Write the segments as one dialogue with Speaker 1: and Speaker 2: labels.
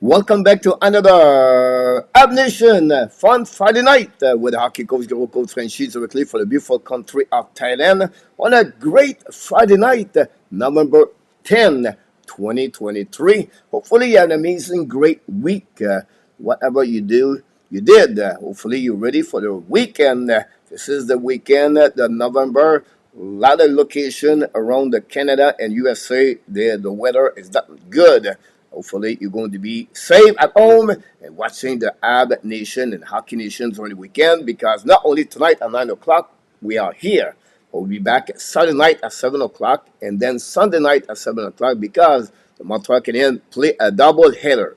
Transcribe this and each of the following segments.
Speaker 1: Welcome back to another Habs Nation Fun Friday night with hockey coach, Coach Frenchy directly for the beautiful country of Thailand on a great Friday night, November 10, 2023. Hopefully you had an amazing, great week. Whatever you do, you did. Hopefully you're ready for the weekend. This is the weekend, the November. A lot of location around the Canada and USA. The weather is not good. Hopefully, you're going to be safe at home and watching the Habs Nation and Hockey Nation during the weekend because not only tonight at 9 o'clock, we are here. We'll be back Saturday night at 7 o'clock and then Sunday night at 7 o'clock because the Montreal Canadiens play a double header.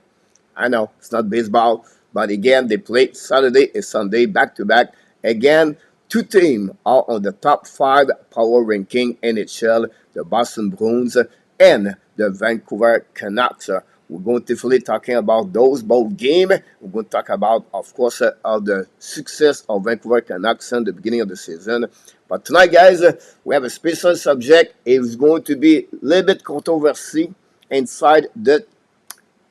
Speaker 1: I know it's not baseball, but again, they play Saturday and Sunday back to back. Again, two teams are on the top 5 power ranking NHL, the Boston Bruins and the Vancouver Canucks. We're going to be talking about those both games. We're going to talk about, of course, the success of Vancouver Canucks in the beginning of the season. But tonight, guys, we have a special subject. It's going to be a little bit controversy inside the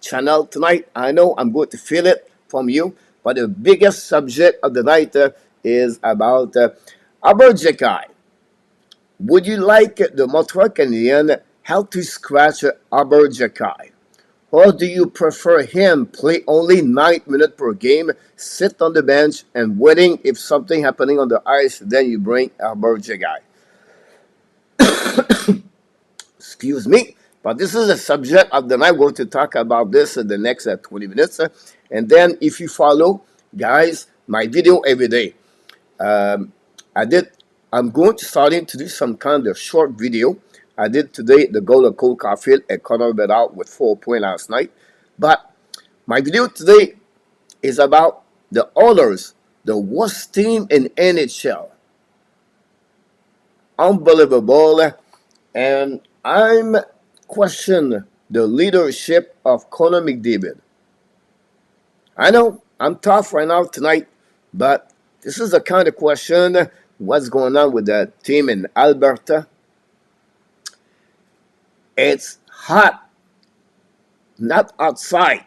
Speaker 1: channel tonight. I know I'm going to feel it from you. But the biggest subject of the night is about Arber Xhekaj. Would you like the Montreal Canadiens help to scratch Arber Xhekaj? Or do you prefer him play only 9 minutes per game, sit on the bench, and waiting if something happening on the ice, then you bring Arber Xhekaj? Excuse me. But this is the subject of the night. We're going to talk about this in the next 20 minutes. And then if you follow, guys, my video every day. I'm going to starting to do some kind of short video. I did today the goal of Cole Caulfield and Connor Bedard with 4 points last night. But my video today is about the Oilers, the worst team in NHL. Unbelievable. And I'm questioning the leadership of Connor McDavid. I know I'm tough right now tonight, but this is the kind of question, what's going on with the team in Alberta. It's hot, not outside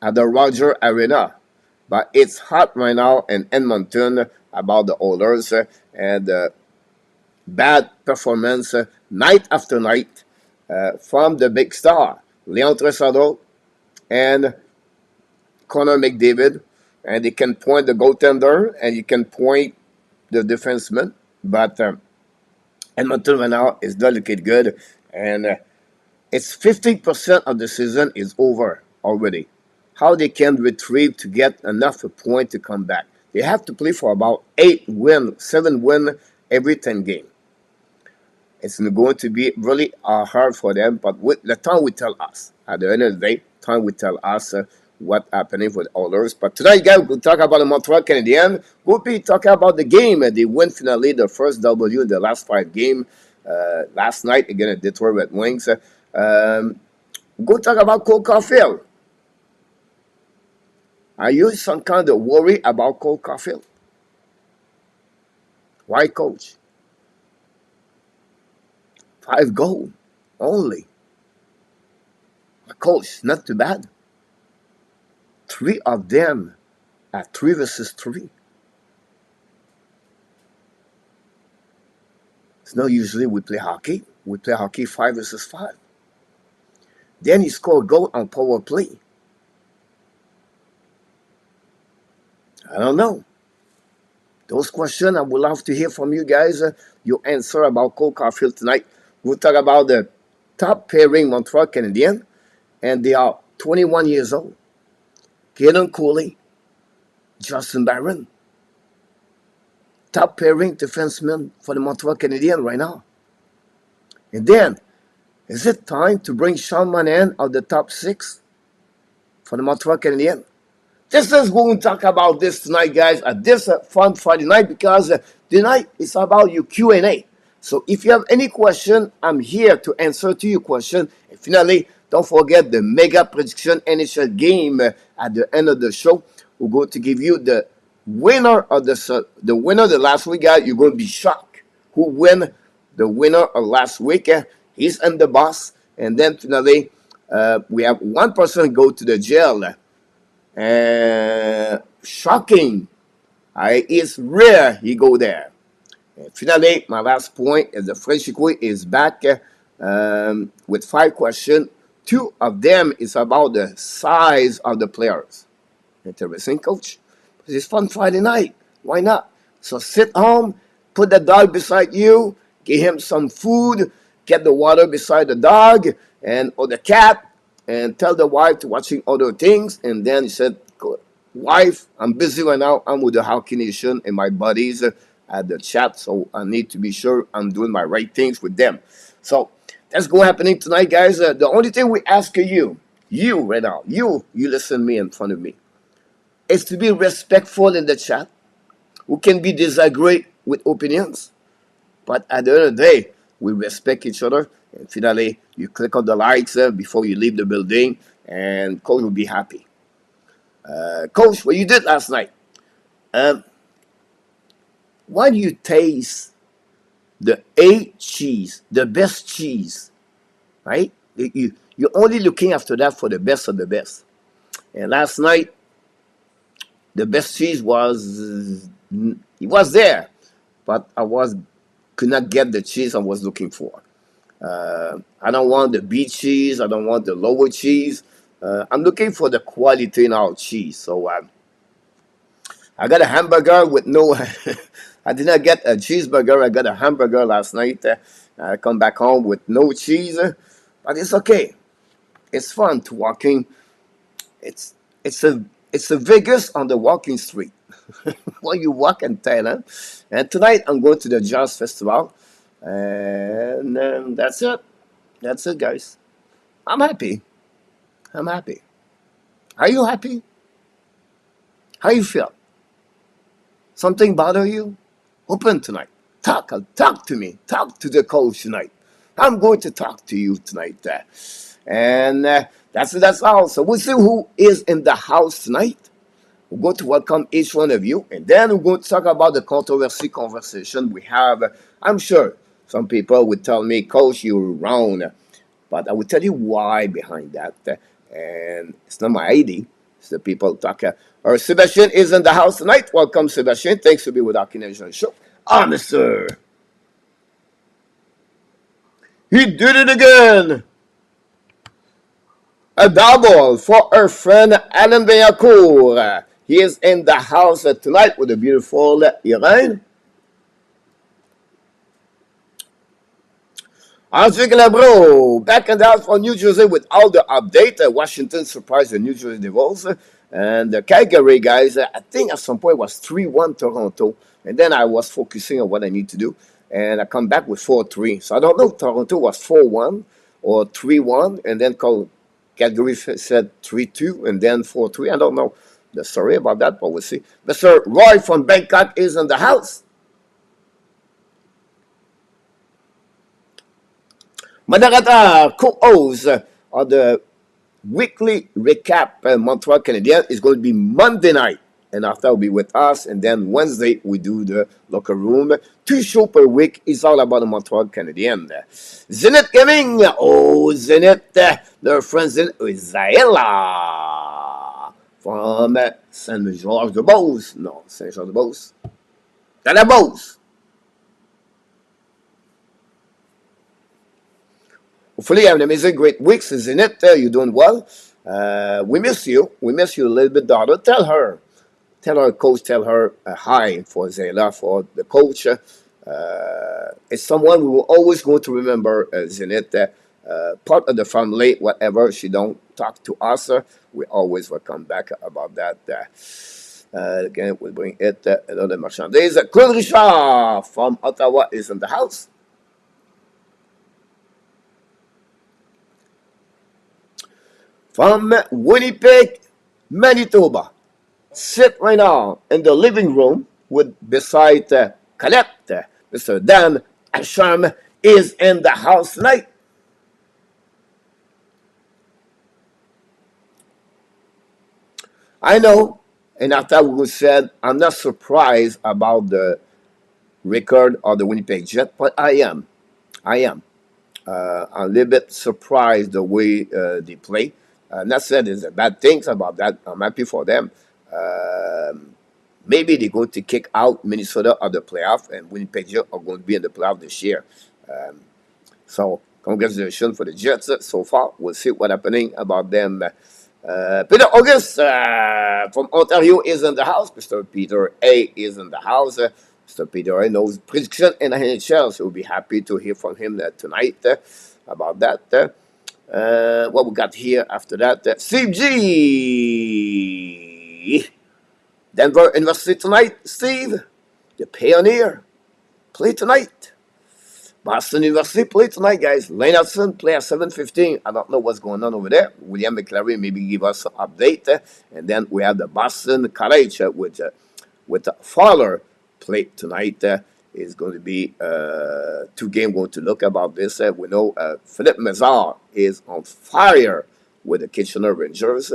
Speaker 1: at the Rogers Arena, but it's hot right now in Edmonton about the Oilers and bad performance night after night from the big star, Leon Draisaitl and Connor McDavid. And you can point the goaltender and you can point the defenseman, but Edmonton right now is not looking good. And it's 50% of the season is over already. How they can retrieve to get enough a point to come back? They have to play for about 7 wins every 10 games. It's going to be really hard for them, but with the time will tell us. At the end of the day, time will tell us what's happening with Oilers. But tonight, guys, we'll talk about the Montreal Canadiens. We'll be talking about the game. They win finally the first W in the last 5 games. Last night against the Detroit Red Wings. Go talk about Cole Caulfield. Are you some kind of worry about Cole Caulfield? Why, coach? 5 goals only. Coach, not too bad. 3 of them at 3 versus 3. It's not usually we play hockey. We play hockey 5 versus 5. Then he scored a goal on power play. I don't know. Those questions, I would love to hear from you guys. Your answer about Cole Caulfield tonight. We'll talk about the top pairing Montreal Canadiens. And they are 21 years old. Kaden Cooley, Justin Barron. Top pairing defenseman for the Montreal Canadiens right now. And then, is it time to bring Sean Monahan of the top 6 for the Montreal Canadiens? This is going to talk about this tonight, guys, at this Fun Friday night, because tonight is about your Q&A. So if you have any question, I'm here to answer to your question. And finally, don't forget the mega prediction NHL game at the end of the show. We're going to give you the winner of the winner of the last week, guys. You're going to be shocked who win the winner of last week. He's in the boss. And then finally, We have one person go to the jail. Shocking. It's rare he go there. And finally, my last point is the Frenchy Quiz is back with 5 questions. 2 of them is about the size of the players. Interesting, coach. It's fun Friday night. Why not? So sit home, put the dog beside you, give him some food, get the water beside the dog and or the cat, and tell the wife to watching other things. And then he said, wife, I'm busy right now. I'm with the Hockey Nation and my buddies at the chat, so I need to be sure I'm doing my right things with them. So that's going happening tonight, guys. The only thing we ask you right now, you listen to me in front of me, is to be respectful in the chat. We can be disagree with opinions, but at the end of the day, we respect each other. And finally, you click on the likes before you leave the building, and coach will be happy. Coach, what you did last night? Why do you taste the A cheese, the best cheese, right? You're only looking after that for the best of the best. And last night, the best cheese was there, but could not get the cheese I was looking for. I don't want the beef cheese. I don't want the lower cheese. I'm looking for the quality in our cheese. So I got a hamburger with no. I did not get a cheeseburger. I got a hamburger last night. I come back home with no cheese, but it's okay. It's fun to walking. It's a Vegas on the walking street. While you walk in Thailand. And tonight I'm going to the jazz festival, and that's it. That's it, guys. I'm happy. I'm happy. Are you happy? How you feel? Something bother you? Open tonight. Talk to me. Talk to the coach tonight. I'm going to talk to you tonight. And that's all. So we'll see who is in the house tonight. We're going to welcome each one of you, and then we're going to talk about the controversy conversation we have. I'm sure some people would tell me, Coach, you're wrong. But I will tell you why behind that. And it's not my idea. It's the people talking. Our Sebastian is in the house tonight. Welcome, Sebastian. Thanks for being with our Canadian show. Mister. He did it again. A double for our friend Alan Bellacourt. He is in the house tonight with the beautiful Irene. André Labro, back in the house from New Jersey with all the update. Washington surprised the New Jersey Devils. And the Calgary guys, I think at some point it was 3-1 Toronto. And then I was focusing on what I need to do. And I come back with 4-3. So I don't know if Toronto was 4-1 or 3-1. And then Calgary said 3-2 and then 4-3. I don't know the story about that, but we'll see. Mr. Roy from Bangkok is in the house. Madarata co-host of the weekly recap Montreal Canadiens is going to be Monday night. And after will be with us. And then Wednesday, we do the locker room. 2 shows per week is all about the Montreal Canadiens. Zenit coming. Oh, Zenit. Their friends in Zaela from Saint-Georges-de-Beauce. No, Saint-Georges-de-Beauce. De la Beauce. Hopefully, you have an amazing, great week. Zenit, you're doing well. We miss you. We miss you a little bit, daughter. Tell her, coach, tell her hi for Zayla, for the coach. It's someone we will always going to remember, Zenit, part of the family, whatever she don't talk to us, we always will come back about that. Again, we'll bring it another marchandise. Claude Richard from Ottawa is in the house. From Winnipeg, Manitoba, sit right now in the living room with beside Colette. Mr. Dan Asham is in the house tonight. I know, and after we said, I'm not surprised about the record of the Winnipeg Jet, but I am. I'm a little bit surprised the way they play. Not said there's bad things about that. I'm happy for them. Maybe they're going to kick out Minnesota of the playoff, and Winnipeg Jets are going to be in the playoff this year. So congratulations for the Jets so far. We'll see what's happening about them. Peter August from Ontario is in the house. Mr. Peter A is in the house. Mr. Peter A knows prediction in the NHL, so we'll be happy to hear from him tonight about that. What we got here after that? Steve G. Denver University tonight. Steve, the Pioneer, play tonight. Boston University play tonight, guys. Lane Hudson play at 7:15. I don't know what's going on over there. William McClary maybe give us an update. And then we have the Boston College with Fowler play tonight. Is going to be two games going to look about this. We know Philippe Mazar is on fire with the Kitchener Rangers.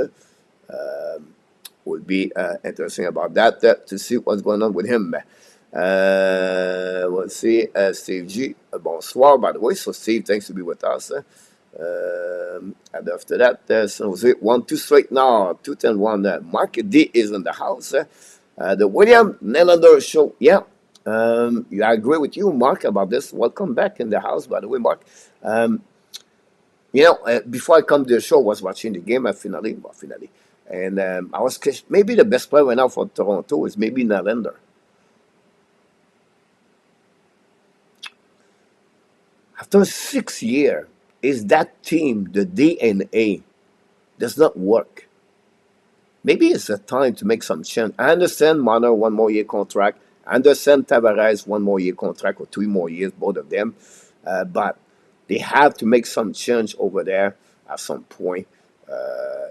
Speaker 1: Would be interesting about that to see what's going on with him. Let's see, Steve G. Bonsoir, by the way. So, Steve, thanks to be with us. And after that, San Jose 1-2 straight now, 2-10-1. Mark D is in the house. The William Nylander show, yeah. I agree with you, Mark, about this. Welcome back in the house, by the way, Mark. Before I come to the show, I was watching the game finally. And I was maybe the best player right now for Toronto is maybe Nylander. After 6 years, is that team, the DNA, does not work. Maybe it's a time to make some change. I understand Marner 1 more year contract. I understand Tavares 1 more year contract or 3 more years, both of them. But they have to make some change over there at some point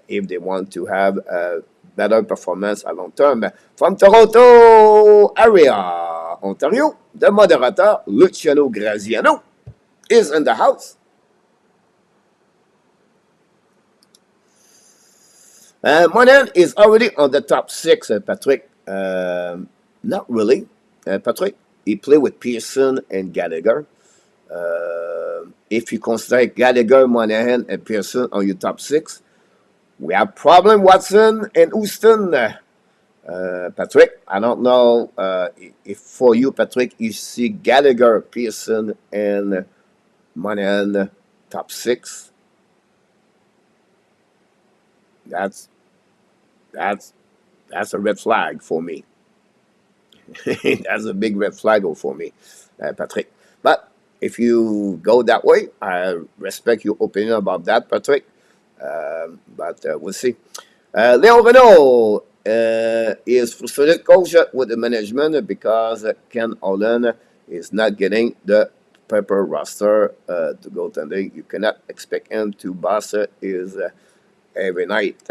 Speaker 1: if they want to have a better performance at long term. From Toronto area, Ontario, the moderator, Luciano Graziano, is in the house. Montreal is already on the top 6, Patrick. Not really. Patrick, he played with Pearson and Gallagher. If you consider Gallagher, Monahan, and Pearson on your top 6, we have problem Watson and Houston. Patrick, I don't know if for you, Patrick, you see Gallagher, Pearson, and Monahan top 6. That's a red flag for me. That's a big red flag for me, Patrick. But if you go that way, I respect your opinion about that, Patrick. But we'll see. Léon Renault is frustrated coach with the management because Ken Holland is not getting the proper roster to go tending. You cannot expect him to boss his every night.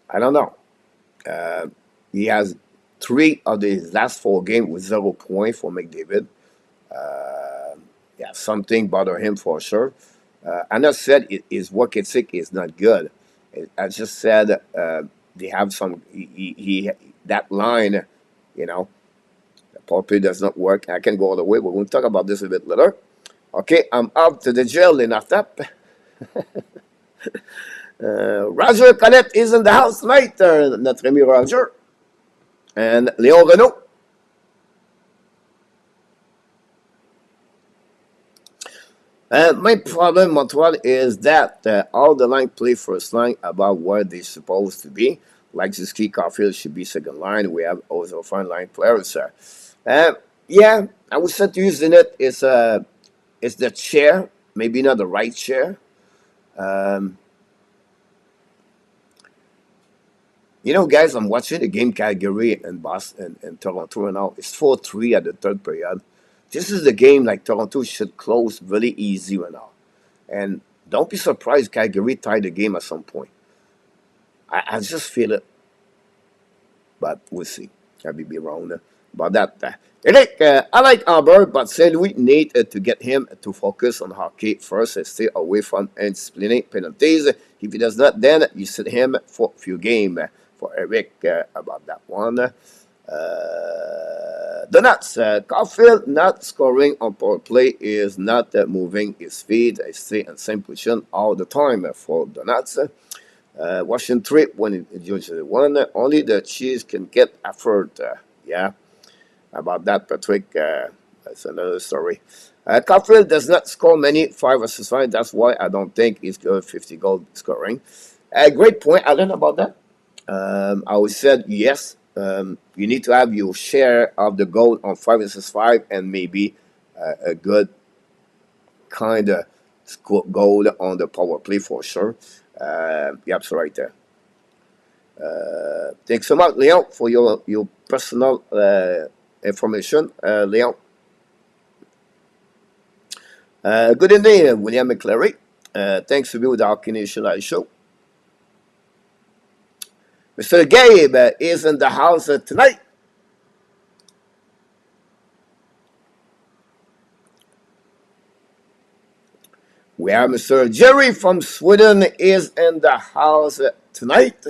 Speaker 1: I don't know. He has 3 of his last 4 games with 0 points for McDavid. Yeah, something bother him for sure. I just said his work ethic is not good. I just said they have some. He that line, the power play does not work. I can go all the way. We're going to talk about this a bit later. Okay, I'm out to the jail in Atap. Roger Colette is in the house tonight. Notre ami Roger. And Léon Renault. My problem, Montreal, is that all the line play first line about where they're supposed to be. Like Ziski Caulfield should be second line. We have also front line players. Yeah, I would say to using it is the chair, maybe not the right chair. Guys, I'm watching the game Calgary and Boston and Toronto right now. It's 4-3 at the third period. This is the game like Toronto should close really easy right now. And don't be surprised Calgary tied the game at some point. I just feel it. But we'll see. I may be wrong. about that. Eric, I like Arber, but St. Louis need to get him to focus on hockey first and stay away from indisciplining penalties. If he does not, then you sit him for a few games. For Eric, about that one. The Nuts. Caulfield not scoring on power play is not moving his feet. I stay in same position all the time for the Nuts. Washington trip when it usually won. Only the Chiefs can get effort. Yeah, about that, Patrick. That's another story. Caulfield does not score many 5 versus 5. That's why I don't think he's good 50 goal scoring. Great point, Alan, about that. I always said yes. You need to have your share of the goal on 5 versus 5 and maybe a good kind of goal on the power play for sure. Yep, so right there. Thanks so much, Leon, for your personal information, Leon. Good evening, William McClary. Thanks to be with the Hockey Nation Live show. Mr. Gabe is in the house tonight. We have Mr. Jerry from Sweden is in the house tonight.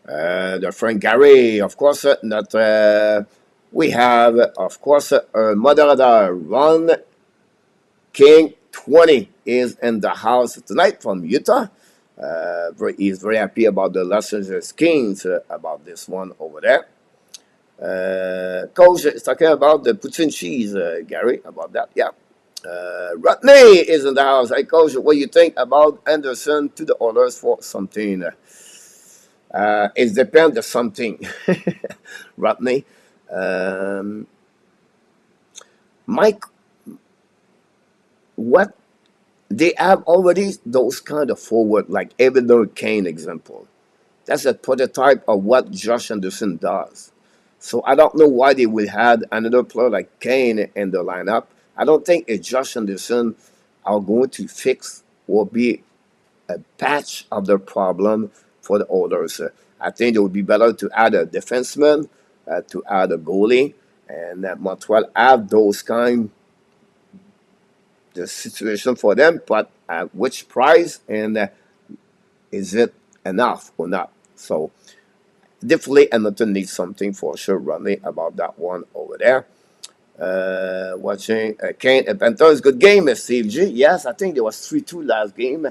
Speaker 1: The friend Gary, of course, we have, of course, moderator Ron King 20 is in the house tonight from Utah. He's very happy about the Los Angeles Kings, about this one over there. Coach is talking about the poutine cheese, Gary, about that, yeah. Rodney is in the house. Hey, Coach, what do you think about Anderson to the orders for something? It depends on something, Rodney. Mike, what they have already those kind of forward, like Evander Kane example. That's a prototype of what Josh Anderson does. So I don't know why they will have another player like Kane in the lineup. I don't think Josh Anderson are going to fix or be a patch of the problem for the others. I think it would be better to add a defenseman, to add a goalie, and Montreal have those kind the situation for them, but at which price, and is it enough or not? So definitely Edmonton needs something for sure, running about that one over there. Watching Kane and Panthers, good game, Steve G. Yes, I think there was 3-2 last game.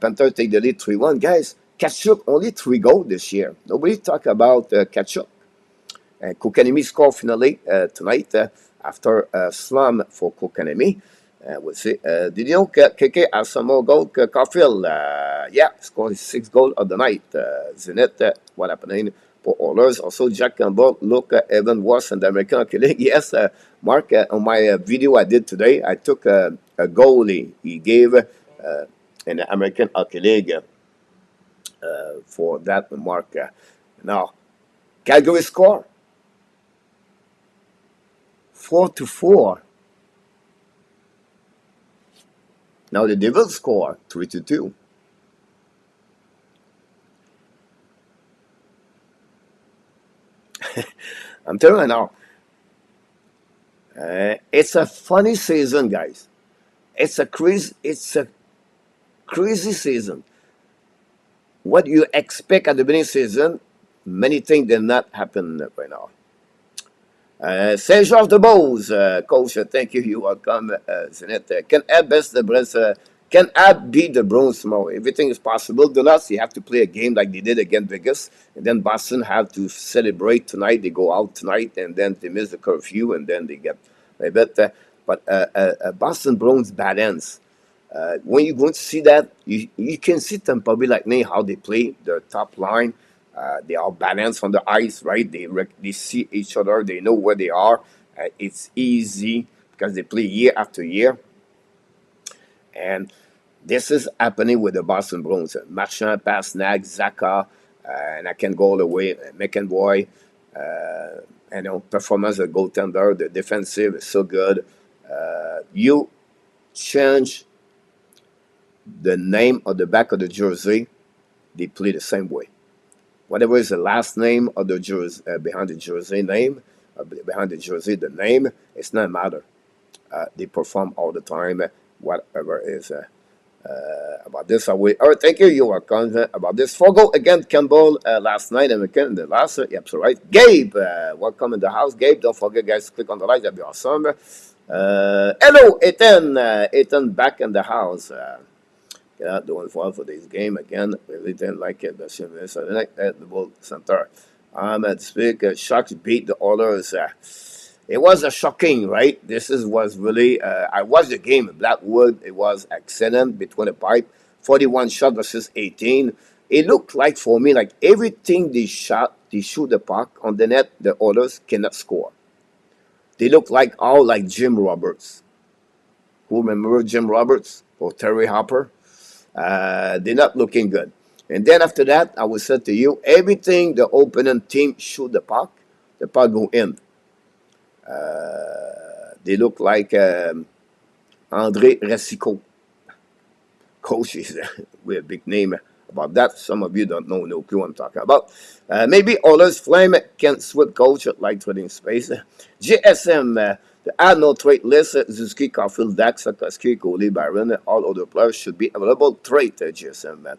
Speaker 1: Panthers take the lead 3-1. Guys, Kachuk only 3 goals this year. Nobody talk about Kachuk. Kokanemi score finally tonight after a slum for Kokanemi. We'll see. Did you know KK has some more goals? Caulfield, yeah, scored 6 goals of the night. Zenit, what happening for Oilers? Also, Jack Campbell, look, Evan Ross and the American Hockey League. Yes, Mark, on my video I did today, I took a goal he gave in the American Hockey League for that Mark. Now, Calgary score 4-4. Now the Devils score 3-2. I'm telling you now, it's a funny season, guys. It's a crazy season. What you expect at the beginning of the season, many things did not happen right now. Saint George de Beauce, coach, thank you. You welcome, Zenit. Can Ab best the Brest? Can Ab beat the Bruins tomorrow? Everything is possible. The Nuts, you have to play a game like they did against Vegas, and then Boston have to celebrate tonight. They go out tonight, and then they miss the curfew, and then they get a bit. But Boston Bruins balance. When you're going to see that, you can see Tampa Bay Lightning how they play their top line. They are balanced on the ice, right? They see each other. They know where they are. It's easy because they play year after year. And this is happening with the Boston Bruins. Marchand, Pasternak, Zaka, and I can go all the way. McEnroy, performance of goaltender. The defensive is so good. You change the name on the back of the jersey, they play the same way. Whatever is the last name of the jersey, behind the jersey name, behind the jersey, the name, it's not matter. They perform all the time, whatever is about this. Thank you. You are confident about this. Fogo against Campbell last night and again in the last. Yep, so right. Gabe, welcome in the house. Gabe, don't forget, guys, click on the like. That'd be awesome. Hello, Ethan. Ethan back in the house. Yeah, doing well for this game again. Really didn't like it. The Saturday night at the Bull Center. At speak, Sharks beat the Oilers. It was a shocking, right? Was really. I watched the game in Blackwood. It was excellent between the pipe. 41 shot versus 18. It looked like for me like everything they shot, they shoot the puck on the net. The Oilers cannot score. They look like all like Jim Roberts. Who remember Jim Roberts or Terry Hopper? They're not looking good. And then after that, I will say to you, everything the opponent team shoot the puck go in. They look like Andre Recico. Coach is with a big name about that. Some of you don't know, no clue what I'm talking about. Maybe Oilers Flame can switch coach like trading space. GSM, the add no trade list, Zuski, Caulfield, Dax, Sakoski, Coley, Byron, all other players should be available. Trade GSM.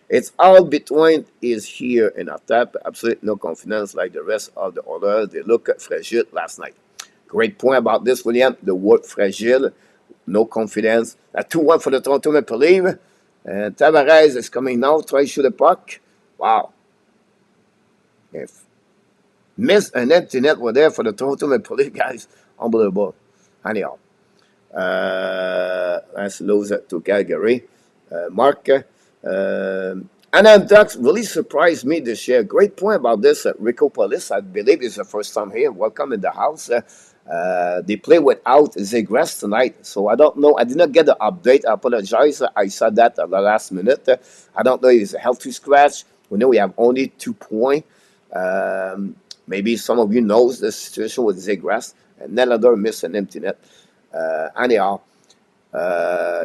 Speaker 1: It's all between is here and at that. Absolutely no confidence like the rest of the Oilers. They look fragile last night. Great point about this, William. The word fragile, no confidence. 2-1 for the Toronto Maple Leafs. Tavares is coming now, try to shoot the puck. Wow. If miss an empty net were there for the Toronto Maple Leafs, guys. Unbelievable. Anyhow. Let's lose it to Calgary. Mark. Anand Ducks really surprised me this year. Great point about this. Rico Polis, I believe, is the first time here. Welcome in the house. They play without Zegras tonight, so I don't know. I did not get the update. I apologize. I saw that at the last minute. I don't know if it's a healthy scratch. We know we have only 2 points. Maybe some of you knows the situation with Zegras, and Nellador missed an empty net. Anyhow,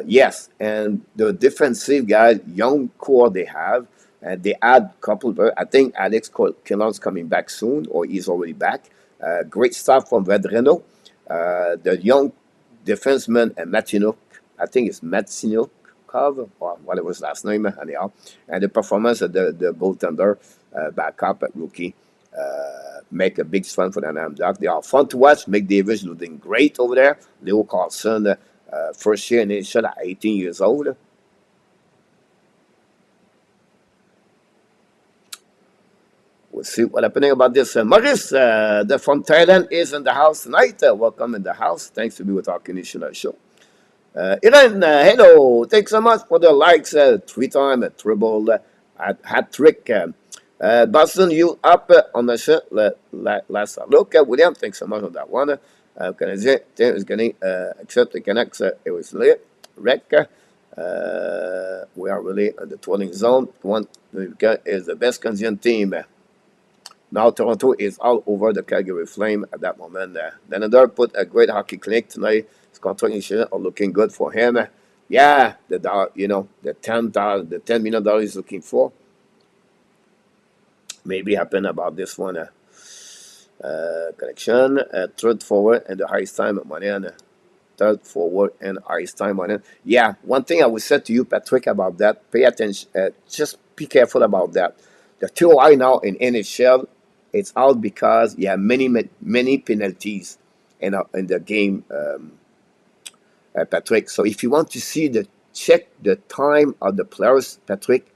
Speaker 1: yes, and the defensive guys, young core they have, and they add a couple. I think Alex Killon's coming back soon, or he's already back. Great stuff from Vedreno. The young defenseman Matinuk, I think it's Matinuk or whatever his last name, anyhow. And the performance of the goaltender backup at rookie make a big fun for the Namdok. They are fun to watch. Mick Davis looking great over there. Leo Carlson, first year in NHL at 18 years old. We'll see what happening about this. Maurice, from Thailand, is in the house tonight. Welcome in the house. Thanks to be with our Canadian show. Iran, hello. Thanks so much for the likes. 3-time, triple, hat trick. Boston, you up on the shit last look. William, thanks so much on that one. Canadien is getting accept the Canucks. It was lit. Wreck. We are really in the 12 zone. One is the best Canadian team. Now Toronto is all over the Calgary Flame at that moment. Then another put a great hockey clinic tonight. His contract issues are looking good for him. Yeah, the $10 million he's looking for. Maybe happen about this one. Connection. Third forward and the highest time money. Third forward and highest time money. Yeah, one thing I would say to you, Patrick, about that. Pay attention. Just be careful about that. The TOI now in NHL, it's all because you have many penalties in the game, Patrick. So if you want to see check the time of the players, Patrick,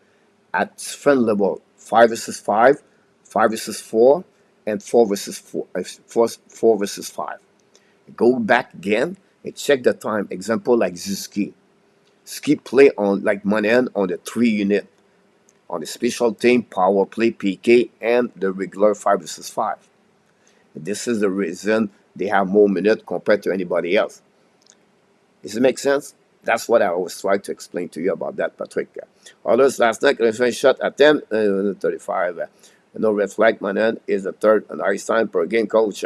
Speaker 1: at friend level, 5 versus 5, 5 versus 4, and 4 versus 4, 4 versus 5. Go back again and check the time. Example like Zuski. Ski play on like Manen on the 3 unit. On the special team, power play, PK, and the regular 5 versus 5. This is the reason they have more minutes compared to anybody else. Does it make sense? That's what I always try to explain to you about that, Patrick. Others last night, shot at 10:35. No red flag, Manan is the third and ice time per game coach.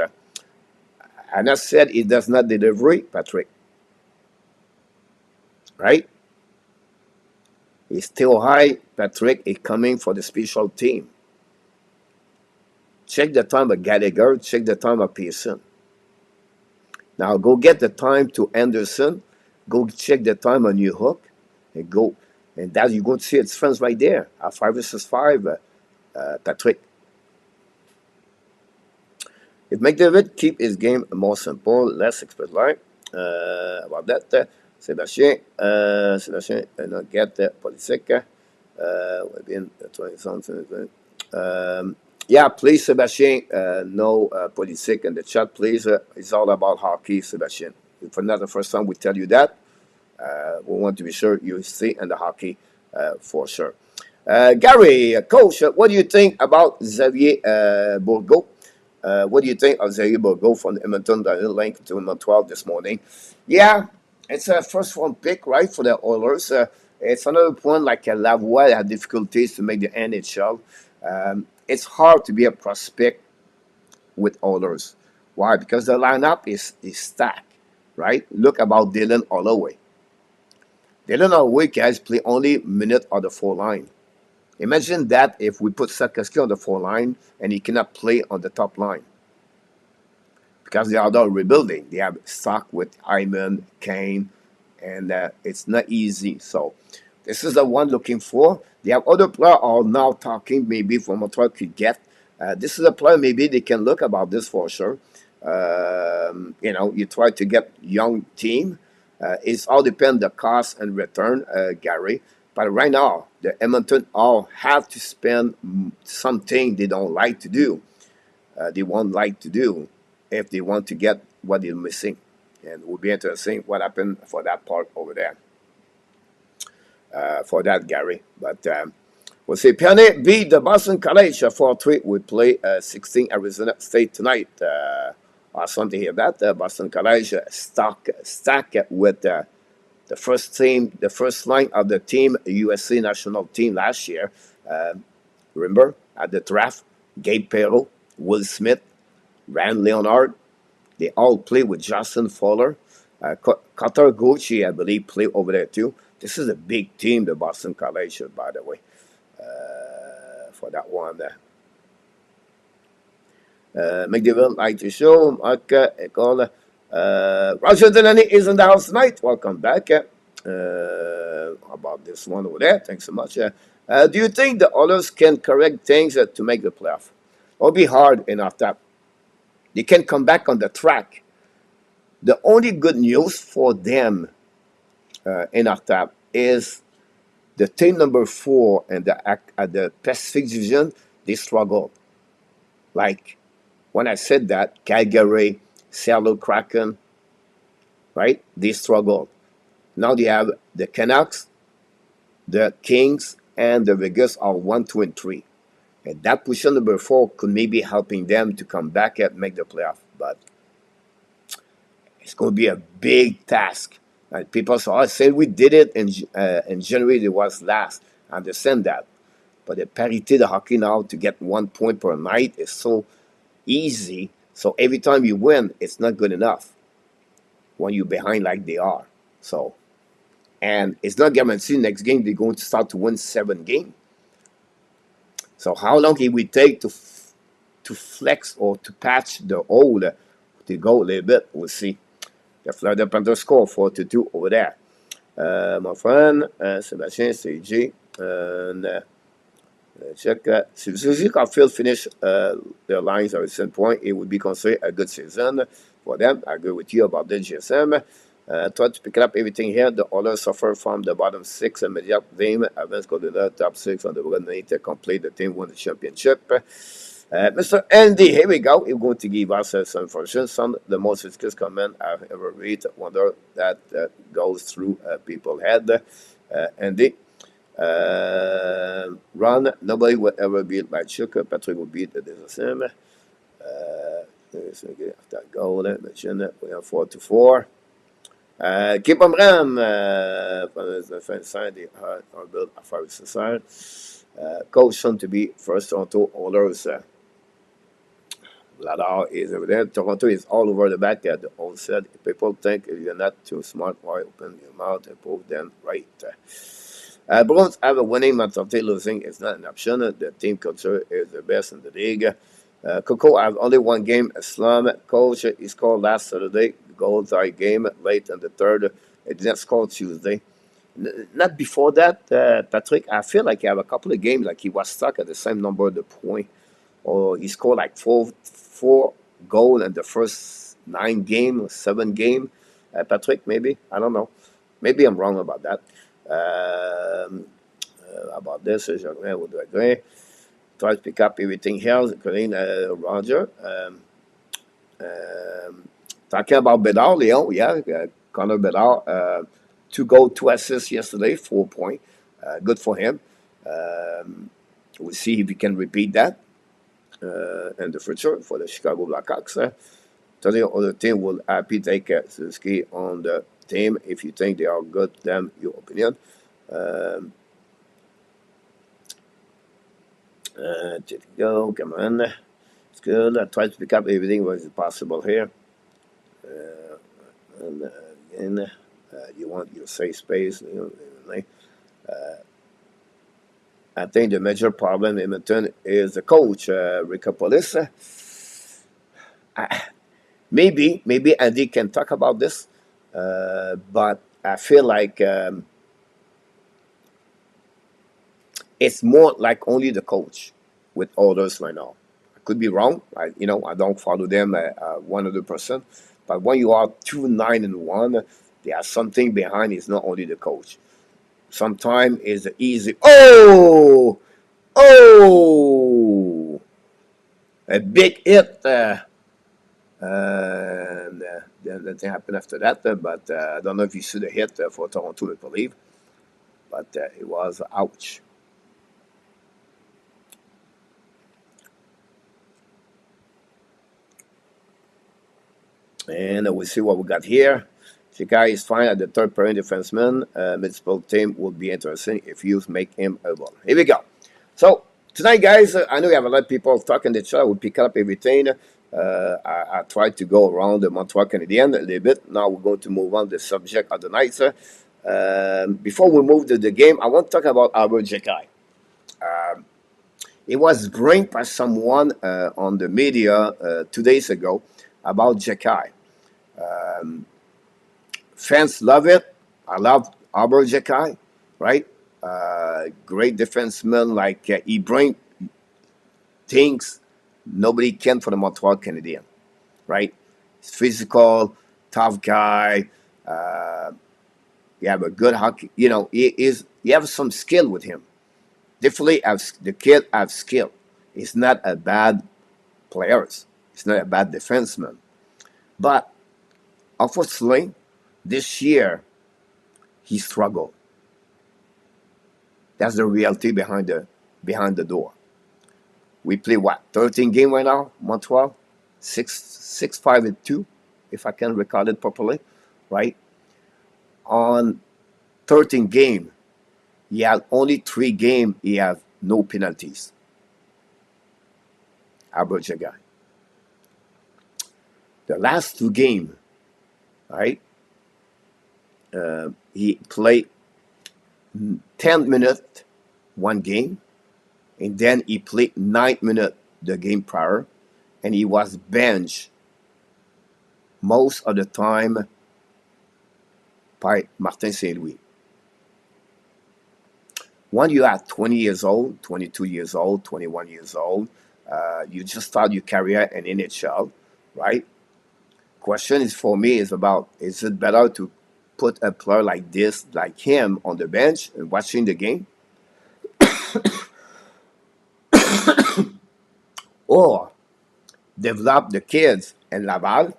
Speaker 1: And I said it does not deliver, Patrick. Right? is still high. Patrick is coming for the special team. Check the time of Gallagher. Check the time of Pearson. Now go get the time to Anderson. Go check the time on New Hook. And go. And that you're going to see its friends right there. 5 versus 5, Patrick. If McDavid keep his game more simple, less expert-like, about that, Sébastien, not get politique, within 20 something. Yeah, please, Sébastien, no politique in the chat, please. It's all about hockey, Sébastien. If not the first time we tell you that, we want to be sure you see in the hockey for sure. Gary, coach, what do you think about Xavier Bourgault? What do you think of Xavier Bourgault from Edmonton that linked to Montreal this morning? Yeah, it's a first round pick, right, for the Oilers. It's another point like Lavoie had difficulties to make the NHL. It's hard to be a prospect with Oilers. Why? Because the lineup is stacked, right? Look about Dylan Holloway. Dylan Holloway guys play only minute on the 4 line. Imagine that if we put Sarkowski on the 4 line and he cannot play on the top line. Because they are all rebuilding. They have stock with Hyman, Kane, and it's not easy. So this is the one looking for. They have other players are now talking maybe from Montreal could get. This is a player maybe they can look about this for sure. You try to get young team. It's all depend the cost and return, Gary. But right now, the Edmonton all have to spend something they don't like to do. They won't like to do if they want to get what they're missing. And it will be interesting what happened for that part over there. For that, Gary. But we'll see. Pianet beat the Boston College 4-3. We play 16 Arizona State tonight. Awesome to hear that. Boston College stack with the first team, the first line of the team, USA national team last year. Remember at the draft, Gabe Perreault, Will Smith, Rand Leonard, they all play with Justin Fowler. Qatar Gucci, I believe, play over there too. This is a big team, the Boston College, by the way, for that one there. McDavid like to show. Mark, Ecole. Roger Delaney is in the house tonight. Welcome back. About this one over there. Thanks so much. Do you think the others can correct things to make the playoff? It'll be hard enough that they can come back on the track. The only good news for them in our tap is the team number 4 and at the Pacific Division, they struggle. Like when I said that, Calgary, Seattle Kraken, right? They struggled. Now they have the Canucks, the Kings, and the Vegas are 1, 2, and 3. And that position number 4 could maybe helping them to come back and make the playoff. But it's going to be a big task. And people say, I said we did it in January, it was last. I understand that. But the parity, the hockey now, to get 1 point per night is so easy. So every time you win, it's not good enough when you're behind like they are. So, and it's not guaranteed next game they're going to start to win 7 games. So how long it will take to flex or to patch the hole to go a little bit, we'll see. The Florida Panthers score 4-2 over there. My friend, Sébastien, CG, and check that. If Suzy Caulfield finish their lines at a certain point, it would be considered a good season for them. I agree with you about the GSM. Try to pick up everything here. The others suffer from the bottom 6 immediate game. Advance go to the top 6 on the need to complete the team won the championship. Mr. Andy, here we go. He's going to give us some information. Some the most ridiculous comment I've ever read. Wonder that goes through people's head. Andy, Ron, nobody will ever beat like Chuka. Patrick will beat the same. After goal, mention it. We have 4-4. Keep on Ram, the French side, the Arber Xhekaj. Coach soon to be first Toronto Oilers. Vladar is over there. Toronto is all over the back at the old set. If people think you're not too smart, why open your mouth and prove them right? Bruins have a winning mentality. Losing is not an option. The team culture is the best in the league. Coco have only one game, a slum. Coach, he scored last Saturday. Goal tie game late in the third. It didn't score Tuesday. Not before that, Patrick. I feel like he have a couple of games like he was stuck at the same number of the point, or he scored like four goal in the first 9 game or 7 game. Patrick, maybe I don't know. Maybe I'm wrong about that. About this, je would agree. Try to pick up everything else, including Roger. Talking about Bedard, Leon, yeah, Connor Bedard, 2 goals, 2 assists yesterday, 4 points. Good for him. We'll see if he can repeat that in the future for the Chicago Blackhawks. The other team will happy take Suzuki on the team if you think they are good. Them your opinion. Go, come on. It's good. I try to pick up everything what is possible here. And again, you want your safe space. I think the major problem in Edmonton is the coach, Rickopolis. Maybe Andy can talk about this, but I feel like it's more like only the coach with others right now. I could be wrong. I don't follow them 100%. But when you are 2-9-1, there's something behind. It's not only the coach. Sometimes it's easy. Oh, a big hit. And then nothing happened after that. But I don't know if you see the hit for Toronto Maple Leafs. But it was ouch. And we'll see what we got here. Xhekaj is fine at the third pairing defenseman. Municipal team will be interesting if you make him able. Here we go. So tonight, guys, I know you have a lot of people talking the chat. We'll pick up everything. I tried to go around the Montreal Canadiens a little bit. Now we're going to move on to the subject of the night. Before we move to the game, I want to talk about Arber Xhekaj. It was brought by someone on the media 2 days ago about Xhekaj. Fans love it. I love Arber Xhekaj, right? Great defenseman, like he brings things nobody can for the Montreal Canadiens, right? He's physical, tough guy. You have a good hockey. He have some skill with him. Definitely, the kid have skill. He's not a bad player. He's not a bad defenseman. But unfortunately, this year he struggled. That's the reality behind the door. We play 13 games right now, Montreal, 6-5-2, if I can recall it properly, right? On 13 games, he had only 3 games. He have no penalties. Arber Xhekaj. The last 2 games, right? He played 10 minutes one game, and then he played 9 minutes the game prior, and he was benched most of the time by Martin St. Louis. When you are 20 years old, 22 years old, 21 years old, you just start your career in NHL, right? Question is for me is about, is it better to put a player like this, like him, on the bench and watching the game? Or develop the kids in Laval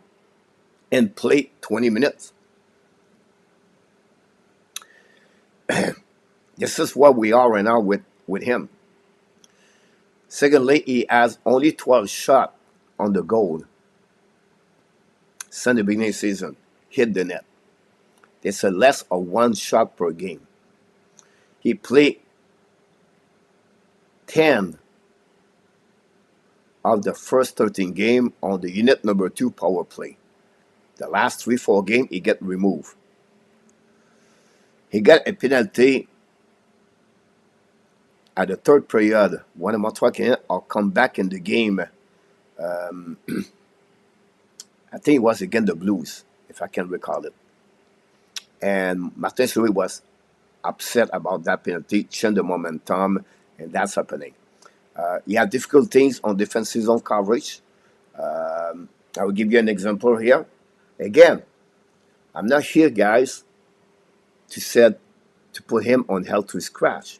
Speaker 1: and play 20 minutes? This is what we are right now with him. Secondly, he has only 12 shots on the goal since the beginning of the season. Hit the net. It's a less of 1 shot per game. He played 10 of the first 13 games on the unit number 2 power play. The last 3-4 games, he get removed. He got a penalty at the third period, one of Montreal Canadiens will come back in the game. I think it was against the Blues, if I can recall it. And Martin Louis was upset about that penalty, change the momentum, and that's happening. He had difficult things on defensive zone coverage. I will give you an example here. Again, I'm not here, guys, to put him on hell to scratch.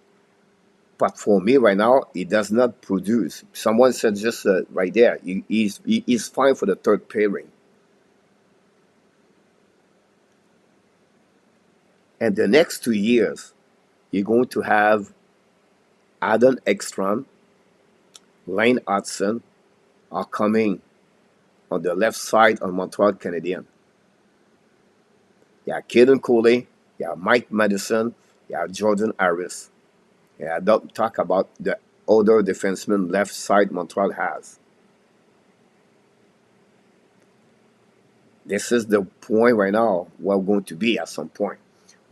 Speaker 1: But for me right now, he does not produce. Someone said just right there, he's fine for the third pairing. And the next 2 years, you're going to have Adam Ekstrom, Lane Hudson are coming on the left side of Montreal Canadiens. You have Caden Coley, you have Mike Madison, you have Jordan Harris. Yeah, don't talk about the other defenseman left side Montreal has. This is the point right now where we're going to be at some point.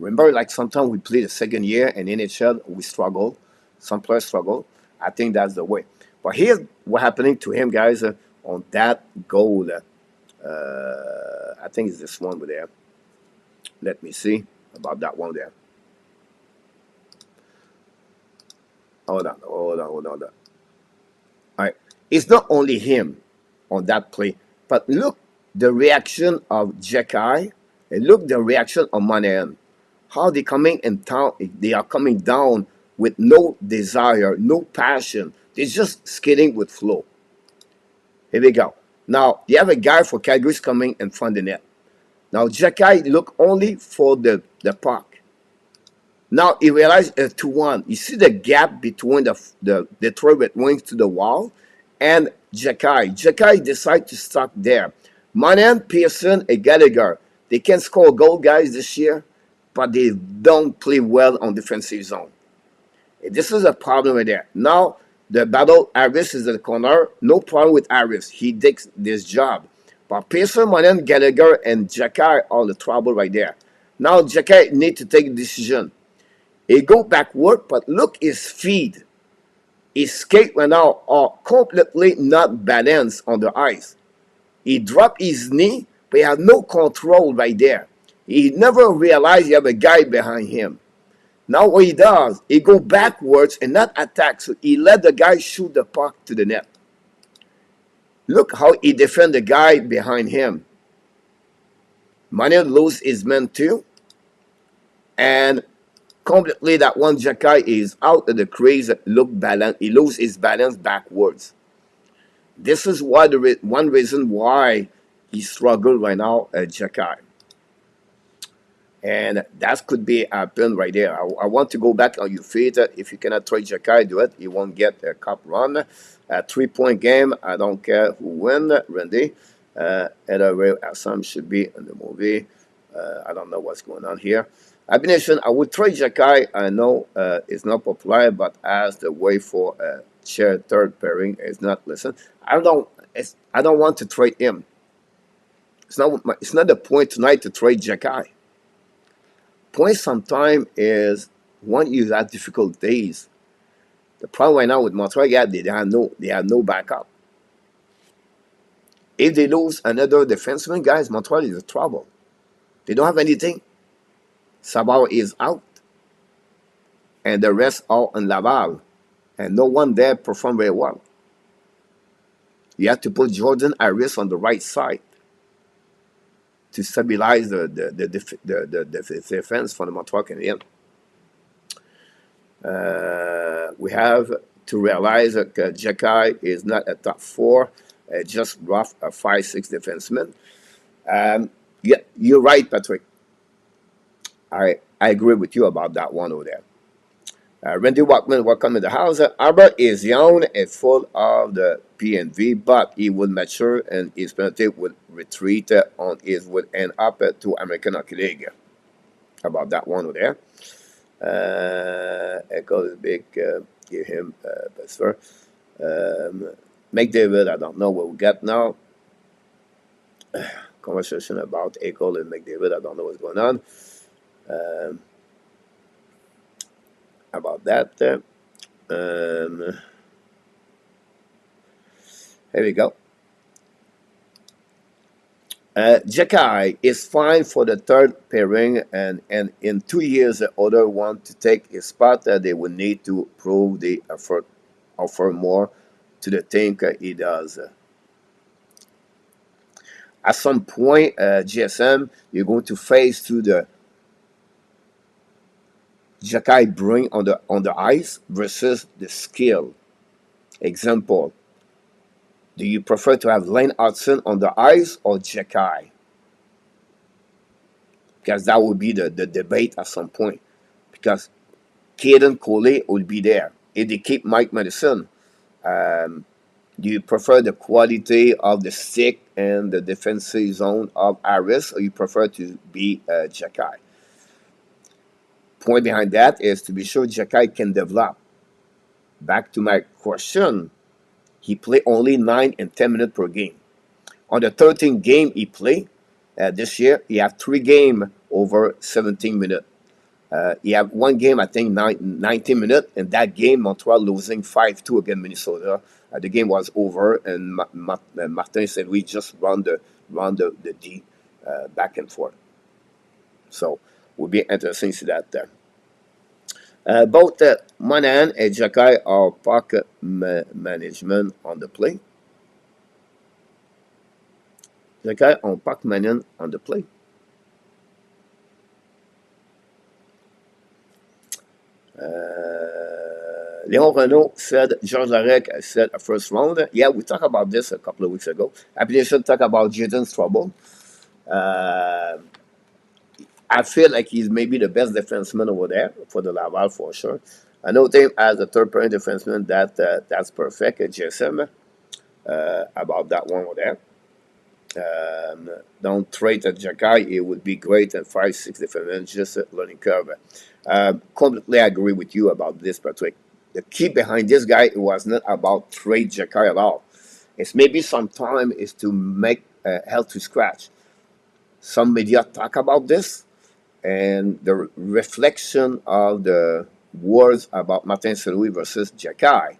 Speaker 1: Remember, like sometimes we play the second year in NHL, we struggle. Some players struggle. I think that's the way. But here's what happening to him, guys, on that goal. I think it's this one over there. Let me see about that one there. Hold on. All right. It's not only him on that play, but look the reaction of Xhekaj and look the reaction of Montreal. How they coming in town? They are coming down with no desire, no passion. They're just skating with flow. Here we go. Now you have a guy for Calgary's coming in front of the net. Now Xhekaj look only for the puck. Now he realized 2-1. You see the gap between the Detroit Red Wings to the wall and Xhekaj. Xhekaj decided to stop there. Monahan, Pearson, and Gallagher, they can score a goal, guys, this year, but they don't play well on defensive zone. This is a problem right there. Now the battle, Harris is in the corner. No problem with Harris. He takes this job. But Pearson, Monahan, Gallagher, and Xhekaj are the trouble right there. Now Xhekaj need to take a decision. He go backward, but look his feet. His skate right now are completely not balanced on the ice. He dropped his knee, but he had no control right there. He never realized he have a guy behind him. Now what he does, he go backwards and not attack. So he let the guy shoot the puck to the net. Look how he defend the guy behind him. Manuel lose his man too. And completely that one Xhekaj is out of the crease, look balance. He lose his balance backwards. This is why one reason why he struggled right now at Xhekaj. And that could be happen right there. I want to go back on your feet. If you cannot trade Xhekaj, do it. You won't get a cup run. A 3-point game. I don't care who win. Randy. Anyway, some should be in the movie. I don't know what's going on here. Habs Nation, I would trade Xhekaj. I know it's not popular, but as the way for a shared third pairing is not listen. I don't want to trade him. It's not the point tonight to trade Xhekaj. Point sometime is when you have difficult days. The problem right now with Montreal, they have no backup. If they lose another defenseman, guys, Montreal is in trouble. They don't have anything. Sabao is out. And the rest are in Laval. And no one there performed very well. You have to put Jordan Harris on the right side to stabilize the defense for the Montreal Canadiens. We have to realize that Xhekaj is not a top 4, just rough a 5-6 defenseman. Yeah, you're right, Patrick. I agree with you about that one over there. Randy Walkman, welcome to the house. Arber is young and full of the PNV, but he would mature and his penalty would retreat on his would end up to American Hockey League. About that one over there. Echo is big. Give him best for. McDavid, I don't know what we got now. Conversation about Echo and McDavid, I don't know what's going on. About that. Um, here we go. Xhekaj is fine for the third pairing, and in 2 years, the other want to take his spot. They will need to prove the effort, offer more to the thing he does. At some point, GSM, you're going to face through the Xhekaj bring on the ice versus the skill. Example: do you prefer to have Lane Hudson on the ice or Xhekaj? Because that would be the debate at some point. Because Caden Coley will be there. If they keep Mike Madison, um, do you prefer the quality of the stick and the defensive zone of Harris, or you prefer to be Xhekaj? Point behind that is to be sure Xhekaj can develop. Back to my question, he played only 9 and 10 minutes per game. On the 13th game he played this year, he had 3 games over 17 minutes. He had one game, I think, 19 minutes, and that game, Montreal losing 5-2 against Minnesota. The game was over, and Martin said, we just run the D back and forth. So, will be interesting to see that there. Both Monahan and Xhekaj are puck management on the play. Xhekaj on puck management on the play. Leon Renault said George Larek said a first round. Yeah, we talked about this a couple of weeks ago. Application talked about Jaden's trouble. I feel like he's maybe the best defenseman over there for the Laval for sure. I know him as a third pair defenseman. That's perfect at GSM about that one over there. Don't trade at Xhekaj. It would be great at 5-6 defensemen, just a learning curve. Completely agree with you about this, Patrick. The key behind this guy, it was not about trade Xhekaj at all. It's maybe some time is to make health to scratch. Some media talk about this, and the reflection of the words about Martin St. Louis versus Xhekaj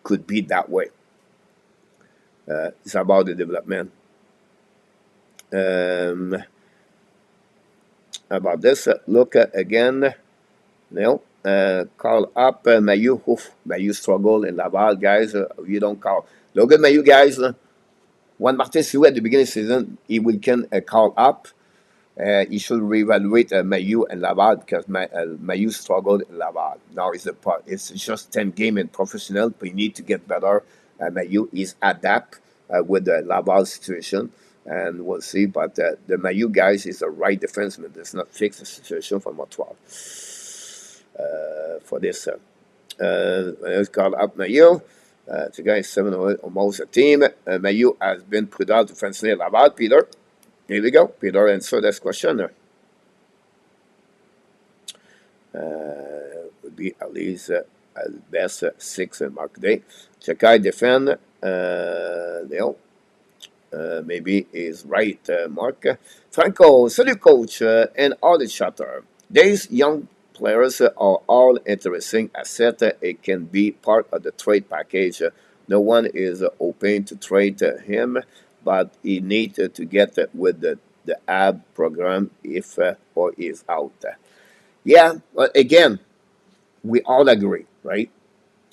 Speaker 1: could be that way. It's about the development. About this, look again. Call up Mayu. Mayu struggle in Laval, guys. You don't call. Look at Mayu, guys. When Martin St. Louis at the beginning of the season, he will can call up. He should reevaluate Mayu and Laval because Mayu struggled in Laval. Now it's just 10 games in professional, but you need to get better. Mayu is adapt with the Laval situation, and we'll see. But the Mayu guys is the right defenseman. Does not fix the situation for Montreal for this. Let's call up Mayu. The guy is 7 almost a team. Mayu has been put out defensively at Laval. Peter. Here we go. Peter answer this question. Would be at least at best 6 in Mark Day. Xhekaj defend. Maybe is right, Mark. Franco, salut coach, and all the chatter. These young players are all interesting asset. It can be part of the trade package. No one is open to trade him, but he needs to get with the AB program if or is out. Yeah, but again, we all agree, right?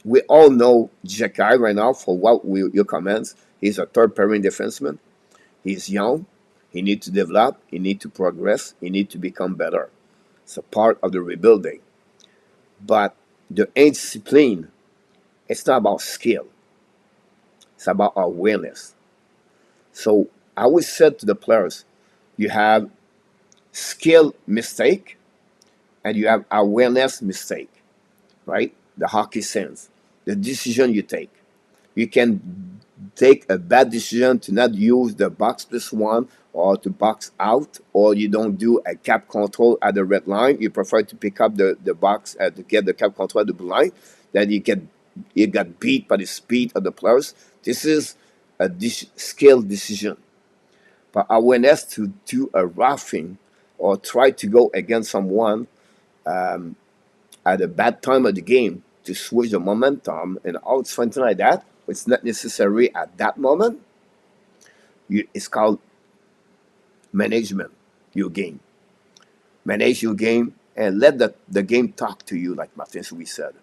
Speaker 1: We all know Xhekaj right now for your comments. He's a third pairing defenseman. He's young. He needs to develop. He needs to progress. He needs to become better. It's a part of the rebuilding. But the discipline, it's not about skill. It's about awareness. So I always said to the players, you have skill mistake and you have awareness mistake, right? The hockey sense, the decision you take. You can take a bad decision to not use the box +1 or to box out, or you don't do a cap control at the red line. You prefer to pick up the box to get the cap control at the blue line. Then you got beat by the speed of the players. This is a skill decision. But awareness to do a roughing or try to go against someone at a bad time of the game to switch the momentum and out something like that, it's not necessary at that moment. It's called management your game. Manage your game and let the game talk to you, like Martin Shui said.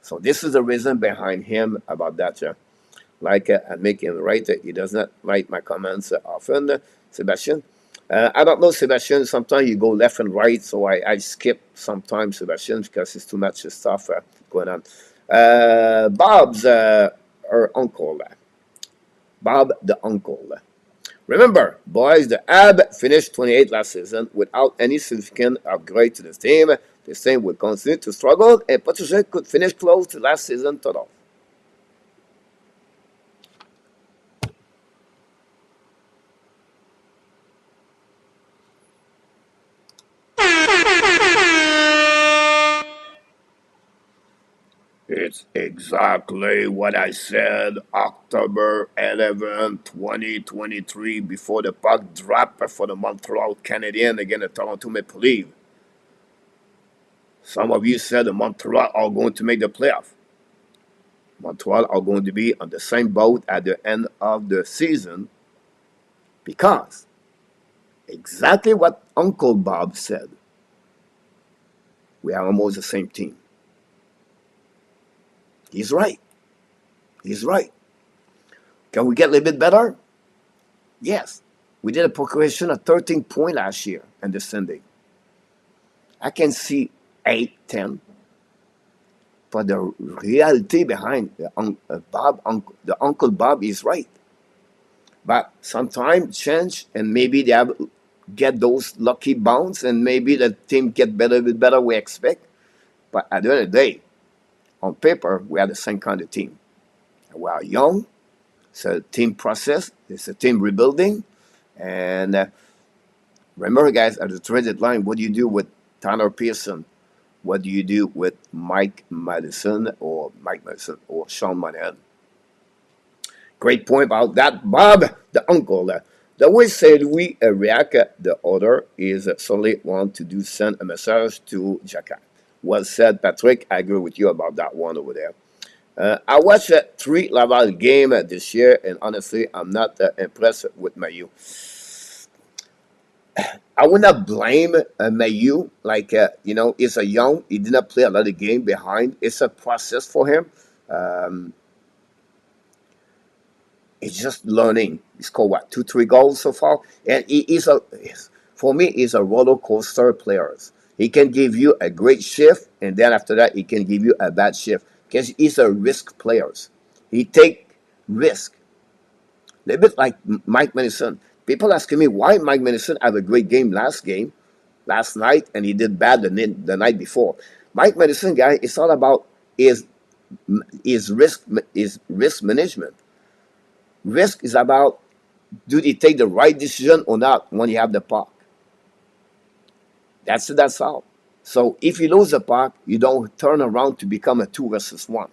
Speaker 1: So this is the reason behind him about that. I make him right. He does not write my comments often, Sebastian. I don't know, Sebastian. Sometimes you go left and right, so I skip sometimes, Sebastian, because it's too much stuff going on. Bob's her uncle, Bob the uncle. Remember, boys, the Ab finished 28 last season without any significant upgrade to the team. The team will continue to struggle and potentially could finish close to last season total. It's exactly what I said October 11, 2023, before the puck dropped for the Montreal Canadiens against the Toronto Maple Leafs. Some of you said the Montreal are going to make the playoff. Montreal are going to be on the same boat at the end of the season because exactly what Uncle Bob said. We are almost the same team. He's right. He's right. Can we get a little bit better? Yes. We did a progression of 13 points last year and the Sunday. I can see 8, 10. But the reality behind the Uncle Bob is right. But sometimes change and maybe they get those lucky bounce and maybe the team get better with better we expect. But at the end of the day, on paper, we are the same kind of team. We are young. It's a team process. It's a team rebuilding. And remember, guys, at the trade deadline, what do you do with Tanner Pearson? What do you do with Mike Madison or Sean Monahan? Great point about that, Bob, the uncle. The way said we react, the other is solely want to do send a message to Xhekaj. Well said, Patrick. I agree with you about that one over there. I watched 3 Laval game this year, and honestly, I'm not impressed with Mayu. I would not blame Mayu. He's a young. He did not play a lot of game behind. It's a process for him. Um, he's just learning. He scored what 2, 3 goals so far, and for me, he's a roller coaster player. He can give you a great shift, and then after that, he can give you a bad shift because he's a risk player. He take risk. A little bit like Mike Madison. People asking me why Mike Madison had a great game last night, and he did bad the night before. Mike Madison, guy, it's all about his risk management. Risk is about do he take the right decision or not when you have the puck. That's all. So if you lose the puck, you don't turn around to become a 2 versus 1.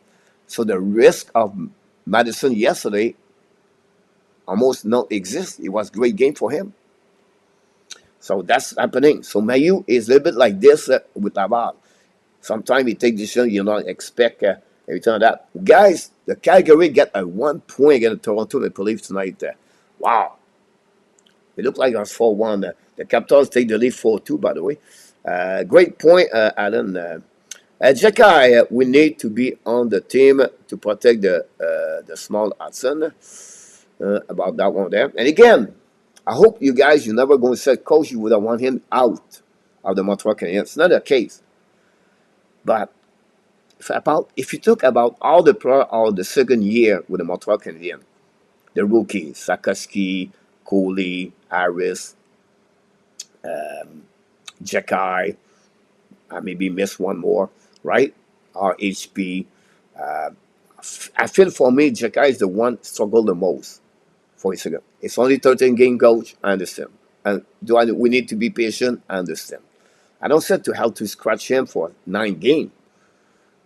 Speaker 1: So the risk of Madison yesterday almost not exist. It was a great game for him. So that's happening. So Mayu is a little bit like this with Laval. Sometimes he take decisions you don't expect everything like that. Guys, the Calgary get a 1 point against Toronto Maple Leafs tonight. Wow. It looked like it was 4-1. The Capitals take the lead 4-2, by the way. Great point, Alan. Xhekaj, we need to be on the team to protect the small Hudson. About that one there. And again, I hope you guys, you're never going to say, Coach, you would have want him out of the Montreal Canadiens. It's not the case. But if you talk about all the players of the second year with the Montreal Canadiens, the rookies, Sakaski, Cooley, Harris, Xhekaj, I maybe missed one more, right? RHP. I feel for me, Xhekaj is the one struggled the most for his second. It's only 13 game, coach. I understand. And we need to be patient? I understand. I don't say to help to scratch him for 9 games,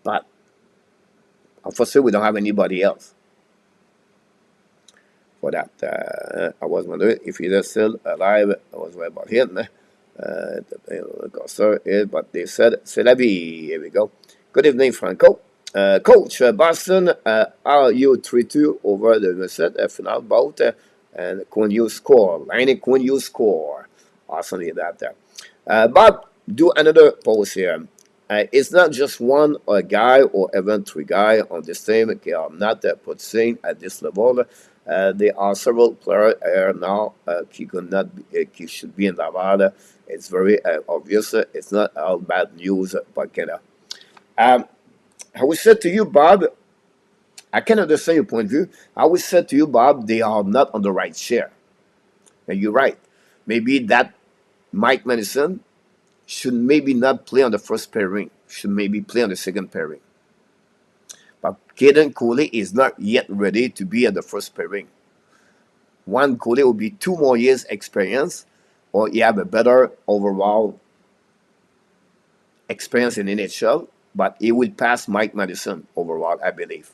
Speaker 1: but unfortunately, we don't have anybody else for that. I was wondering if he's still alive. I was worried about him. Costa is, but they said c'est la vie. Here we go. Good evening, Franco. Coach, Boston, are you 3-2 over the set final bout? And when you score, Liney, when you score. Awesome, that there. Bob, do another post here. It's not just one guy or even three guys on this team. They are not putting at this level. There are several players here now who could not be, who should be in Laval. It's very obvious. It's not all bad news, but kind of. I would say to you, Bob, I can understand your point of view. I would say to you, Bob, they are not on the right chair. And you're right. Maybe that Mike Madison should maybe not play on the first pairing, should maybe play on the second pairing. But Caden Cooley is not yet ready to be at the first pairing. One Cooley will be 2 more years experience, or you have a better overall experience in NHL, but he will pass Mike Madison overall, I believe.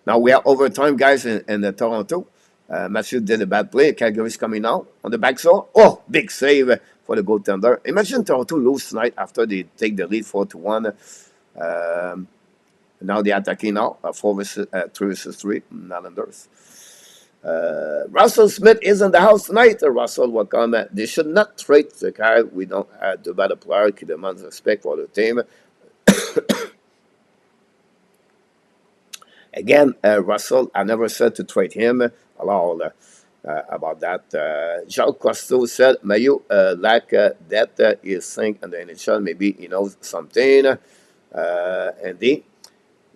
Speaker 1: Now we are overtime, guys, in Toronto. Matthew did a bad play. Calgary's coming out on the backsaw. Oh, big save for the goaltender. Imagine Toronto lose tonight after they take the lead 4-1. Now they're attacking now, 3 versus 3, Islanders. Russell Smith is in the house tonight. Russell, welcome. They should not trade the guy. We don't have the better player who demands respect for the team. Again, Russell, I never said to trade him. About that. Jacques Cousteau said, Mayu, like that is saying in the NHL, maybe he knows something.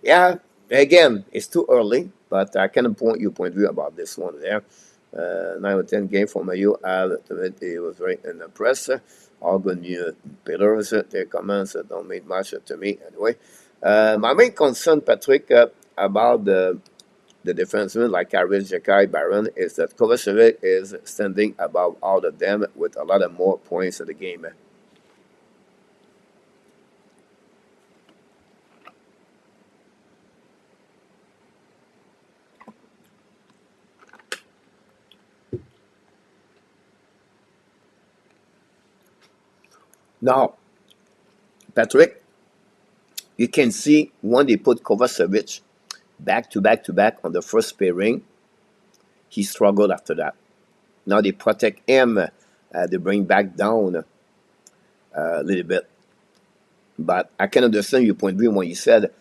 Speaker 1: Yeah, again, it's too early, but I can point your point of view about this one there. 9-10 game for Mayu. He was very impressed. All good new pillars. Their comments don't mean much to me anyway. My main concern, Patrick, about the defenseman like Arber Xhekaj, Baron, is that Kovacevic is standing above all of them with a lot of more points in the game. Now, Patrick, you can see when they put Kovacevic back to back to back on the first pairing, he struggled after that. Now they protect him, they bring back down a little bit. But I can understand your point of view when you said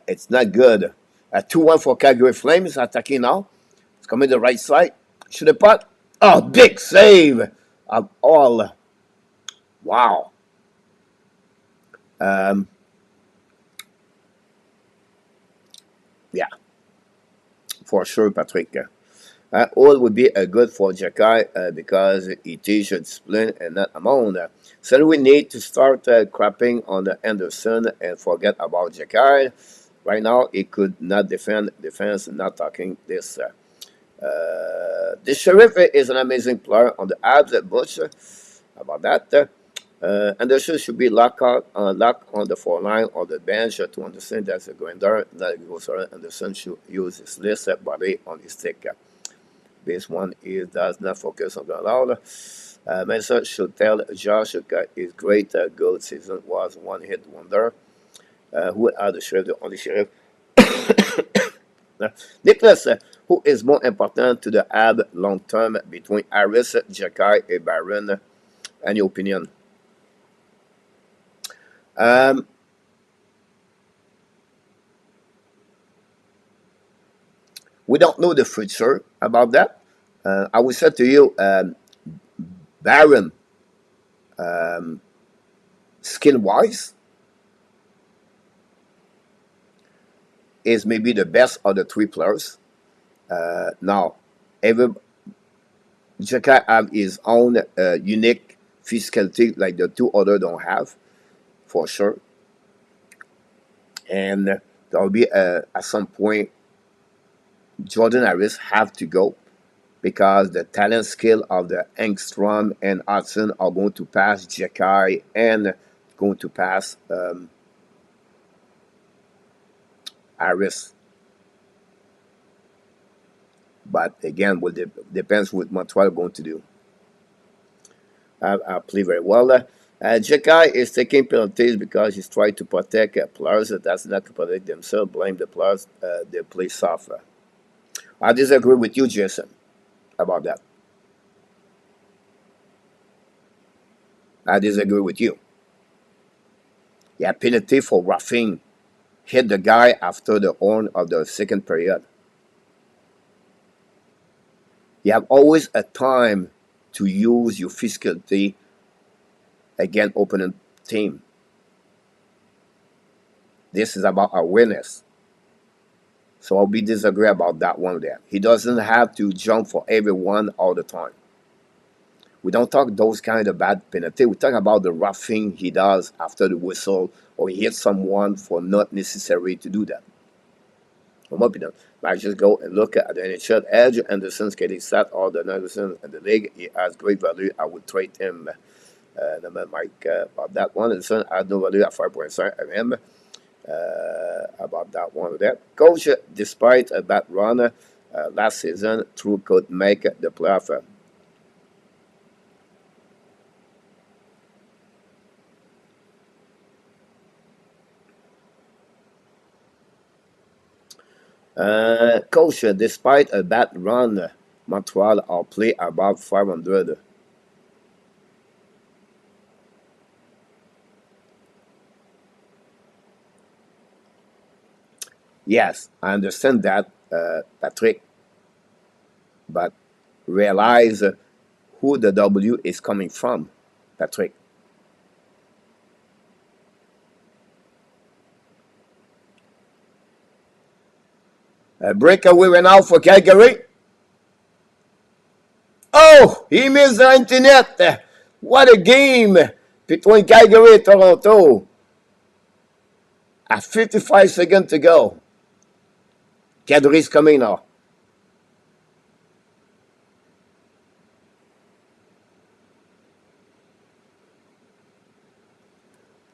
Speaker 1: it's not good. 2-1 for Calgary Flames attacking now. It's coming to the right side. Should have put. Oh, big save of all. Wow. Yeah, for sure, Patrick. All would be good for Xhekaj because he teaches discipline and not amount. So we need to start crapping on the Anderson and forget about Xhekaj. Right now, he could not defend defense, not talking this. The Sheriff is an amazing player on the Habs at Bush. About that. Anderson should be locked on the 4 line or the bench to understand that's a grinder. That goes around. Anderson should use his left body on his stick. This one is does not focus on the loud. Mensah should tell Josh his great gold season was one hit wonder. Who are the Sheriff? The only Sheriff. Nicholas, who is more important to the Ab long term between Arber Xhekaj and Baron? Any opinion? We don't know the future about that. I will say to you, Baron, skill wise, is maybe the best of the 3 players. Now, every Xhekaj have his own unique physicality like the 2 other don't have, for sure. And there will be at some point Jordan Harris have to go because the talent skill of the Engstrom and Hudson are going to pass Xhekaj and going to pass Harris. But again, depends what Montreal going to do. play very well. Xhekaj is taking penalties because he's trying to protect players that's not to protect themselves. Blame the players. They play softer. I disagree with you, Jason, about that. I disagree with you. Yeah, penalty for roughing hit the guy after the horn of the second period. You have always a time to use your physicality against opponent team. This is about awareness. So I'll be disagree about that one there. He doesn't have to jump for everyone all the time. We don't talk those kind of bad penalty. We talk about the roughing he does after the whistle or he hits someone for not necessary to do that. In my opinion, I just go and look at the NHL. Edge Anderson's getting set all the Anderson in the league. He has great value. I would trade him. Mike, about that one. Anderson has no value at 5.5 MM. About that one there. Coach, despite a bad run last season, True could make the playoff. Coach, despite a bad run, Montreal are play above 500. Yes, I understand that, Patrick, but realize who the W is coming from, Patrick. A breakaway went out for Calgary. Oh, he missed the internet. What a game between Calgary and Toronto. At 55 seconds to go. Calgary's coming now.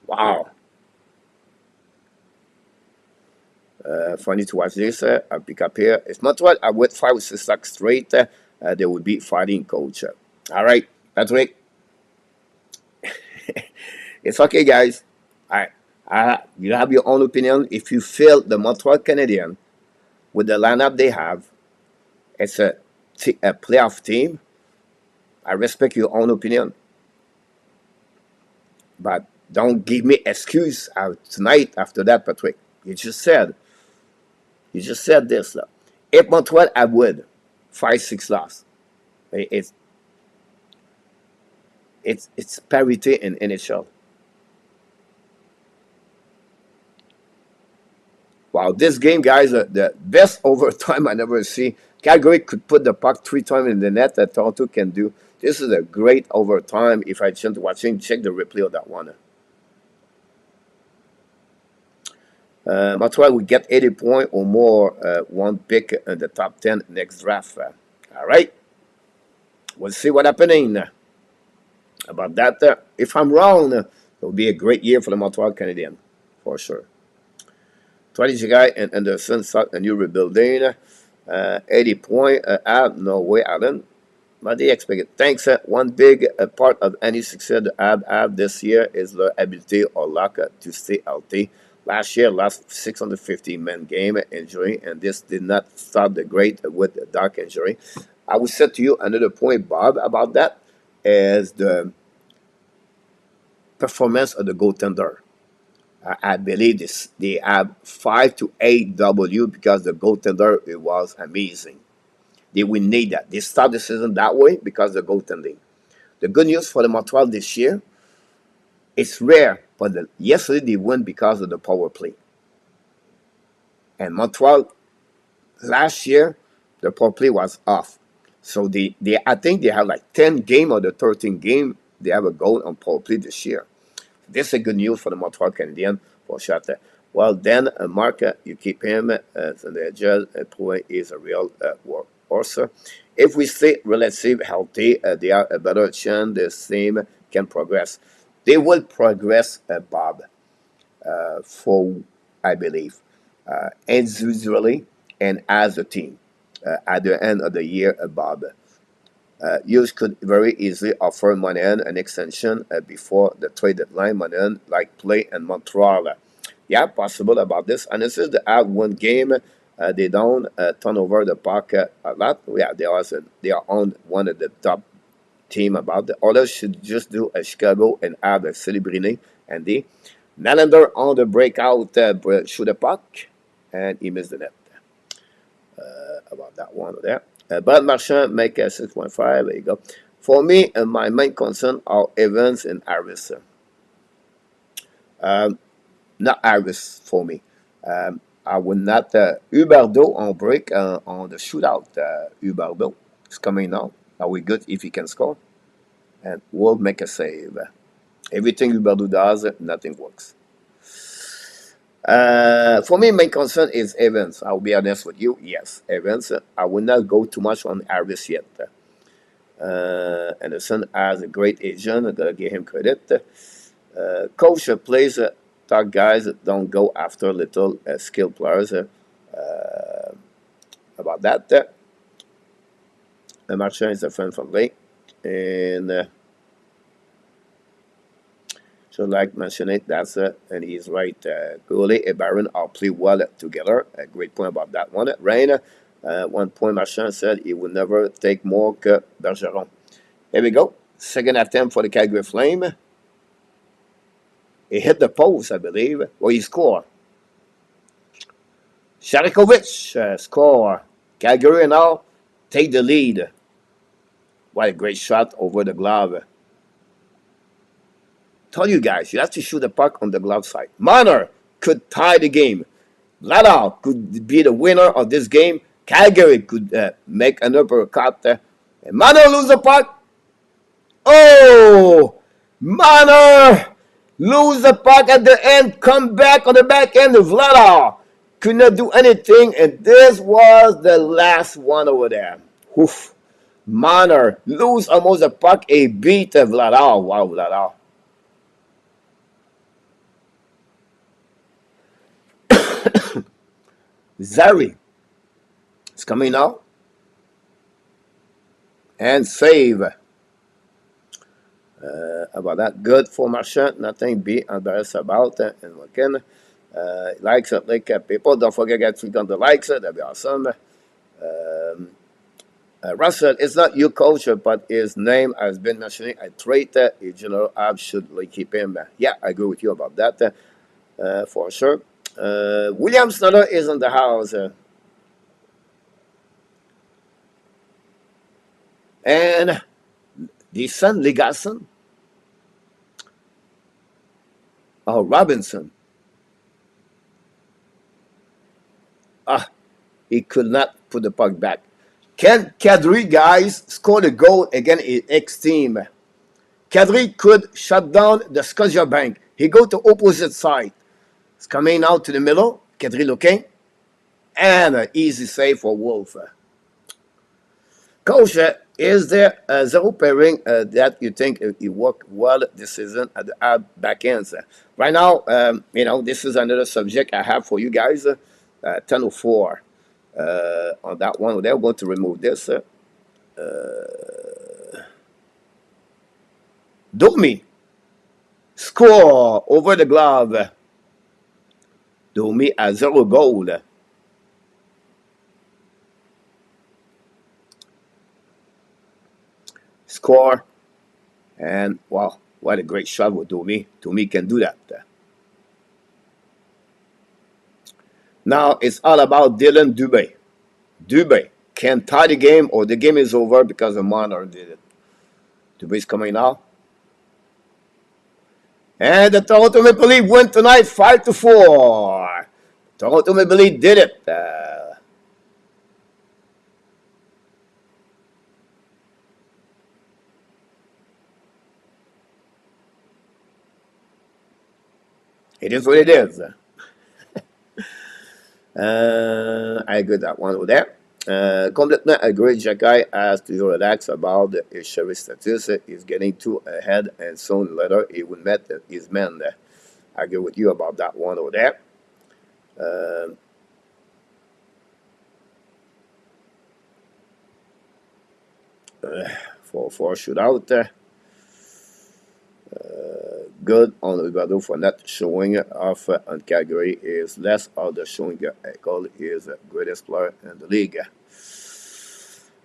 Speaker 1: Wow. Funny to watch this. I'll pick up here. It's not what I went 5 or 6 stacks straight. They would be fighting, coach. All right, Patrick. It's okay, guys. All right. You have your own opinion. If you feel the Montreal Canadiens, with the lineup they have, it's a playoff team. I respect your own opinion. But don't give me excuse tonight after that, Patrick. You just said this. If Montreal I would 5-6 loss, it's it's parity in NHL. Wow, this game, guys, the best overtime I never see. Calgary could put the puck 3 times in the net that Toronto can do. This is a great overtime. If I chance watching, check the replay of that one. Montreal will get 80 points or more, one pick in the top 10 next draft. All right, we'll see what happening about that. If I'm wrong, it will be a great year for the Montreal Canadiens, for sure. 20 guy and Anderson start a new rebuilding. 80 point. No way, Alan. But they expect it. Thanks. One big part of any success the have this year is the ability or lack to stay healthy. Last year, last 650-man game injury, and this did not stop the great with the dark injury. I would say to you another point, Bob, about that is the performance of the goaltender. I believe they have 5 to 8 W because the goaltender it was amazing. They will need that. They start the season that way because of the goaltending. The good news for the Montreal this year, it's rare, but yesterday they won because of the power play. And Montreal last year, the power play was off. So they I think they have like 10 game or the 13 game, they have a goal on power play this year. This is good news for the Montreal Canadiens for sure. Well, then, Mark, you keep him. So the judge is a real horse. If we stay relatively healthy, they are a better chance the same can progress. They will progress, Bob, for, I believe, individually and as a team at the end of the year, Bob. Hughes could very easily offer Monahan an extension before the trade deadline. Monahan like play in Montreal. Yeah, possible about this. And this is the have one game. They don't turn over the puck a lot. Yeah, they are on one of the top team about the others should just do a Chicago and have a Celebrine and the Nylander on the breakout shoot a puck and he missed the net. About that one there. But Marchand make a 6.5. There you go. For me, my main concern are Evans and Harris. Not Harris for me. I would not. Huberdeau on break on the shootout. Huberdeau is coming now. Are we good if he can score? And will make a save. Everything Huberdeau does, nothing works. For me, my concern is Evans. I'll be honest with you. Yes, Evans. I will not go too much on Harris yet. Anderson has a great agent. I gotta give him credit. Coach plays top guys don't go after little skill players. About that, Marchand is a friend from Lake, and so like mentioned, that's and he's right. Goulet and Barron all play well together. A great point about that one. Rain, one point Marchand said he would never take more que Bergeron. Here we go. Second attempt for the Calgary Flame. He hit the post, I believe. Well, he scored. Sharakovich score. Calgary now take the lead. What a great shot over the glove. Tell you guys, you have to shoot the puck on the glove side. Marner could tie the game. Vladar could be the winner of this game. Calgary could make an uppercut. And Marner lose the puck. Oh! Marner lose the puck at the end. Come back on the back end. Vladar could not do anything. And this was the last one over there. Oof. Marner lose almost the puck. A beat Vladar. Wow, Vladar. Zary is coming out and save. About that, good for Marchand. Nothing be embarrassed about. And we can likes it like people. Don't forget to click on the likes. That'd be awesome. Russell, it's not you, coach, but his name has been mentioned. A traitor. A general Habs should like, keep him. Yeah, I agree with you about that. For sure. William Snyder is in the house. And the son, Legasson. Oh, Robinson. He could not put the puck back. Can Kadri, guys, score the goal against his ex-team? Kadri could shut down the Scotiabank. He go to opposite side. It's coming out to the middle. Kadri looking. And an easy save for Wolf. Coach, is there a zero pairing that you think it worked well this season at the back ends? Right now, this is another subject I have for you guys. 10:04 on that one. They're going to remove this. Domi score over the glove. Domi a 0 goal. Score. And, wow, what a great shot with Domi. Domi can do that. Now, it's all about Dylan Dubé. Dubé can tie the game or the game is over because the Marner did it. Dubé's coming now. And the Toronto Maple Leafs win tonight 5-4. Toronto Maple Leafs did it. It is what it is. I agree with that one over there. Complètement agree. Xhekaj has to relax about his Chevy status. He's getting too ahead, and soon later he will meet his men. I agree with you about that one over there. for a shootout. Good on Eduardo for not showing off on Calgary is less of the showing call is the greatest player in the league.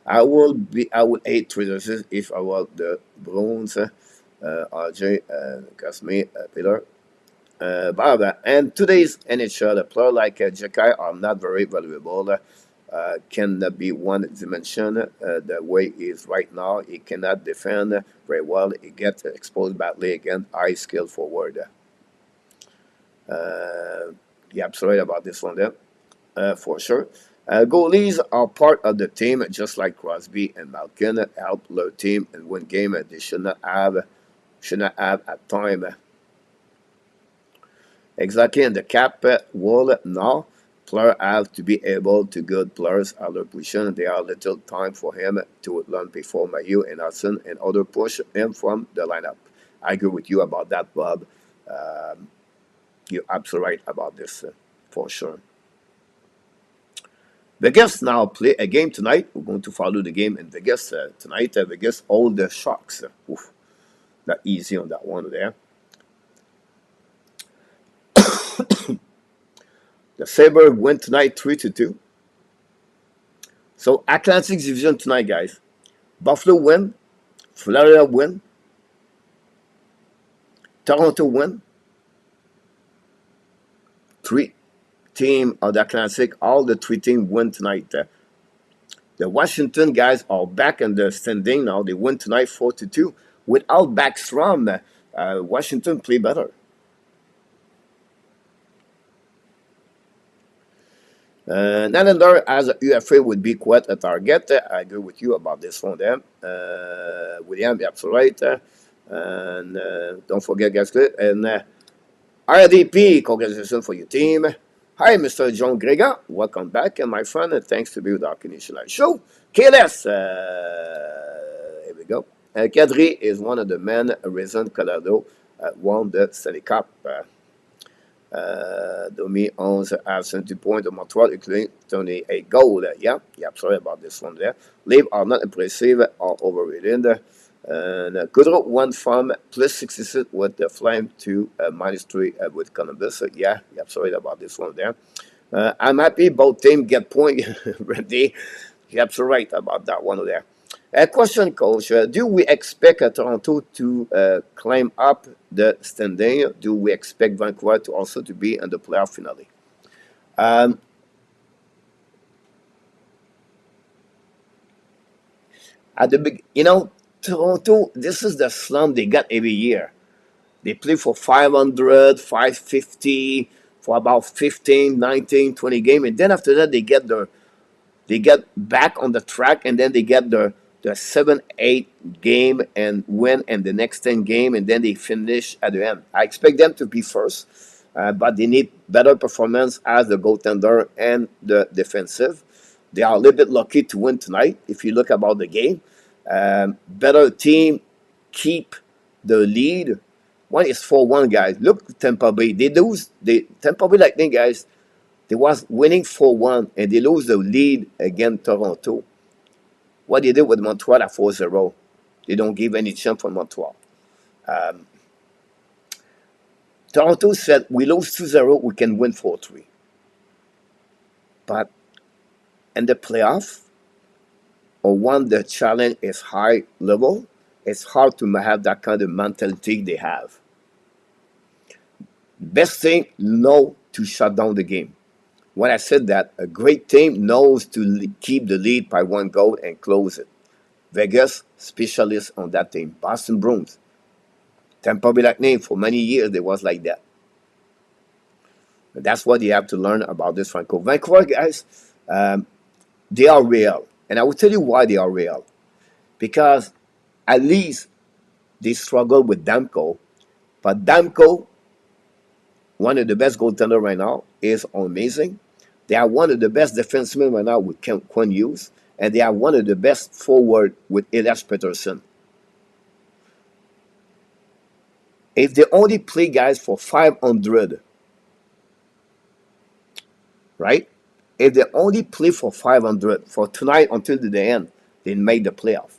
Speaker 1: I would hate Twitter if I was the Bruins, RJ, Casme, Peter. Bob, and today's NHL, a player like Xhekaj are not very valuable. Can be one dimension the way he is right now. He cannot defend very well. He gets exposed badly against high skill forward. Yeah, I'm sorry about this one there, for sure. Goalies are part of the team, just like Crosby and Malkin help their team and win game. They should not have at time. Exactly, in the cap world now, players have to be able to good players at their position. There are little time for him to learn before Mayu and Hudson and other push him from the lineup. I agree with you about that, Bob. You're absolutely right about this, for sure. Vegas now play a game tonight. We're going to follow the game in Vegas tonight. Vegas, all the Sharks. Oof, not easy on that one there. The Sabres win tonight 3-2. So Atlantic Division tonight, guys. Buffalo win. Florida win. Toronto win. 3 team of the Atlantic. All the 3 teams win tonight. The Washington guys are back in the standing now. They win tonight 4-2. Without Backstrom, Washington play better. Nylander as a UFA would be quite a target. I agree with you about this one there. William, you're absolutely right. And don't forget, guys, and RDP, congratulations for your team. Hi, Mr. John Grega. Welcome back, my friend, and thanks to be with our Canadian Live Show. KLS, here we go. Kadri is one of the main reasons Colorado won the Stanley Cup. Domi owns have 70 points of Montreal, including 28 goals. Yeah, sorry about this one there. Leave are not impressive or overrated. And Goodrow went from plus 66 with the Flame to -3 with Columbus. Yeah, sorry about this one there. I'm happy both teams get point ready. You're absolutely right about that one there. Question, Coach. Do we expect Toronto to climb up the standing? Do we expect Vancouver to also to be in the playoff finale? At the big, Toronto. This is the slump they got every year. They play for 500, 550 for about 15, 19, 20 games, and then after that they get back on the track, and then they get the 7-8 game and win and the next 10 game, and then they finish at the end. I expect them to be first, but they need better performance as the goaltender and the defensive. They are a little bit lucky to win tonight if you look about the game. Better team keep the lead. One is 4-1, guys. Look, Tampa Bay. They lose. Tampa Bay Lightning, guys, they was winning 4-1, and they lose the lead against Toronto. What they did with Montreal at 4-0, they don't give any chance for Montreal. Toronto said, we lose 2-0, we can win 4-3. But in the playoff, or when the challenge is high level, it's hard to have that kind of mentality they have. Best thing, know to shut down the game. When I said that, a great team knows to keep the lead by 1 goal and close it. Vegas, specialist on that team. Boston Bruins. Tampa Bay Lightning, for many years, they was like that. And that's what you have to learn about this Vancouver. Vancouver, guys, they are real. And I will tell you why they are real. Because at least they struggle with Demko. But Demko, one of the best goaltenders right now, is amazing. They are one of the best defensemen right now with Quinn Hughes. And they are one of the best forward with Elias Pettersson. If they only play guys for 500, right? If they only play for 500 for tonight until the end, they make the playoff.